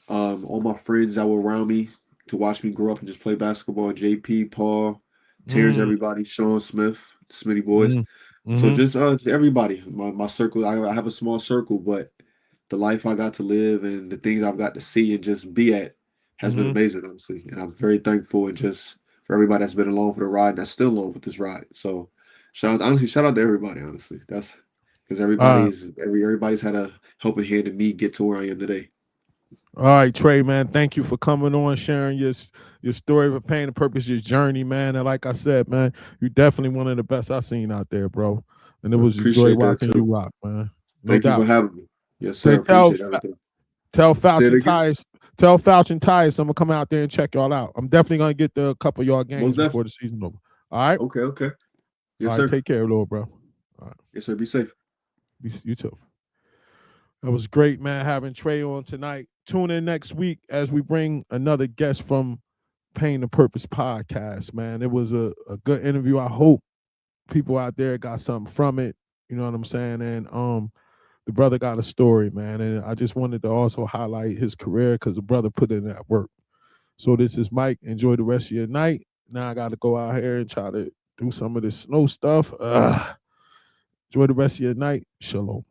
Mm-hmm. all my friends that were around me to watch me grow up and just play basketball, JP, Paul, Terrence, Mm-hmm. everybody, Sean Smith, the Smitty boys. So Mm-hmm. just everybody, my circle. I have a small circle, but the life I got to live and the things I've got to see and just be at has been Mm-hmm. amazing, honestly. And I'm very thankful and just for everybody that's been along for the ride and that's still along with this ride. So shout out to everybody, honestly. That's because All right. everybody's had a helping hand in me get to where I am today. All right, Trey, man. Thank you for coming on, sharing your story of pain and purpose, your journey, man. And like I said, man, you're definitely one of the best I've seen out there, bro. And it I was a joy appreciate that watching you too. rock, man. No Thank you for doubt. having me. Yes, Say sir. Appreciate everything. tell Say Fouch it and again. Tyus, tell Fouch and Tyus, I'm gonna come out there and check y'all out. I'm definitely gonna get a couple of y'all Most games before definitely. the season over. All right. Okay, okay. All Yes, right. sir. Take care, little bro. All right. Yes, sir. Be safe. You too. That was great, man, having Trey on tonight. Tune in next week as we bring another guest from Pain and Purpose podcast, man. It was a good interview. I hope people out there got something from it. You know what I'm saying? And the brother got a story, man. And I just wanted to also highlight his career because the brother put in that work. So this is Mike. Enjoy the rest of your night. Now I got to go out here and try to do some of this snow stuff. Enjoy the rest of your night. Shalom.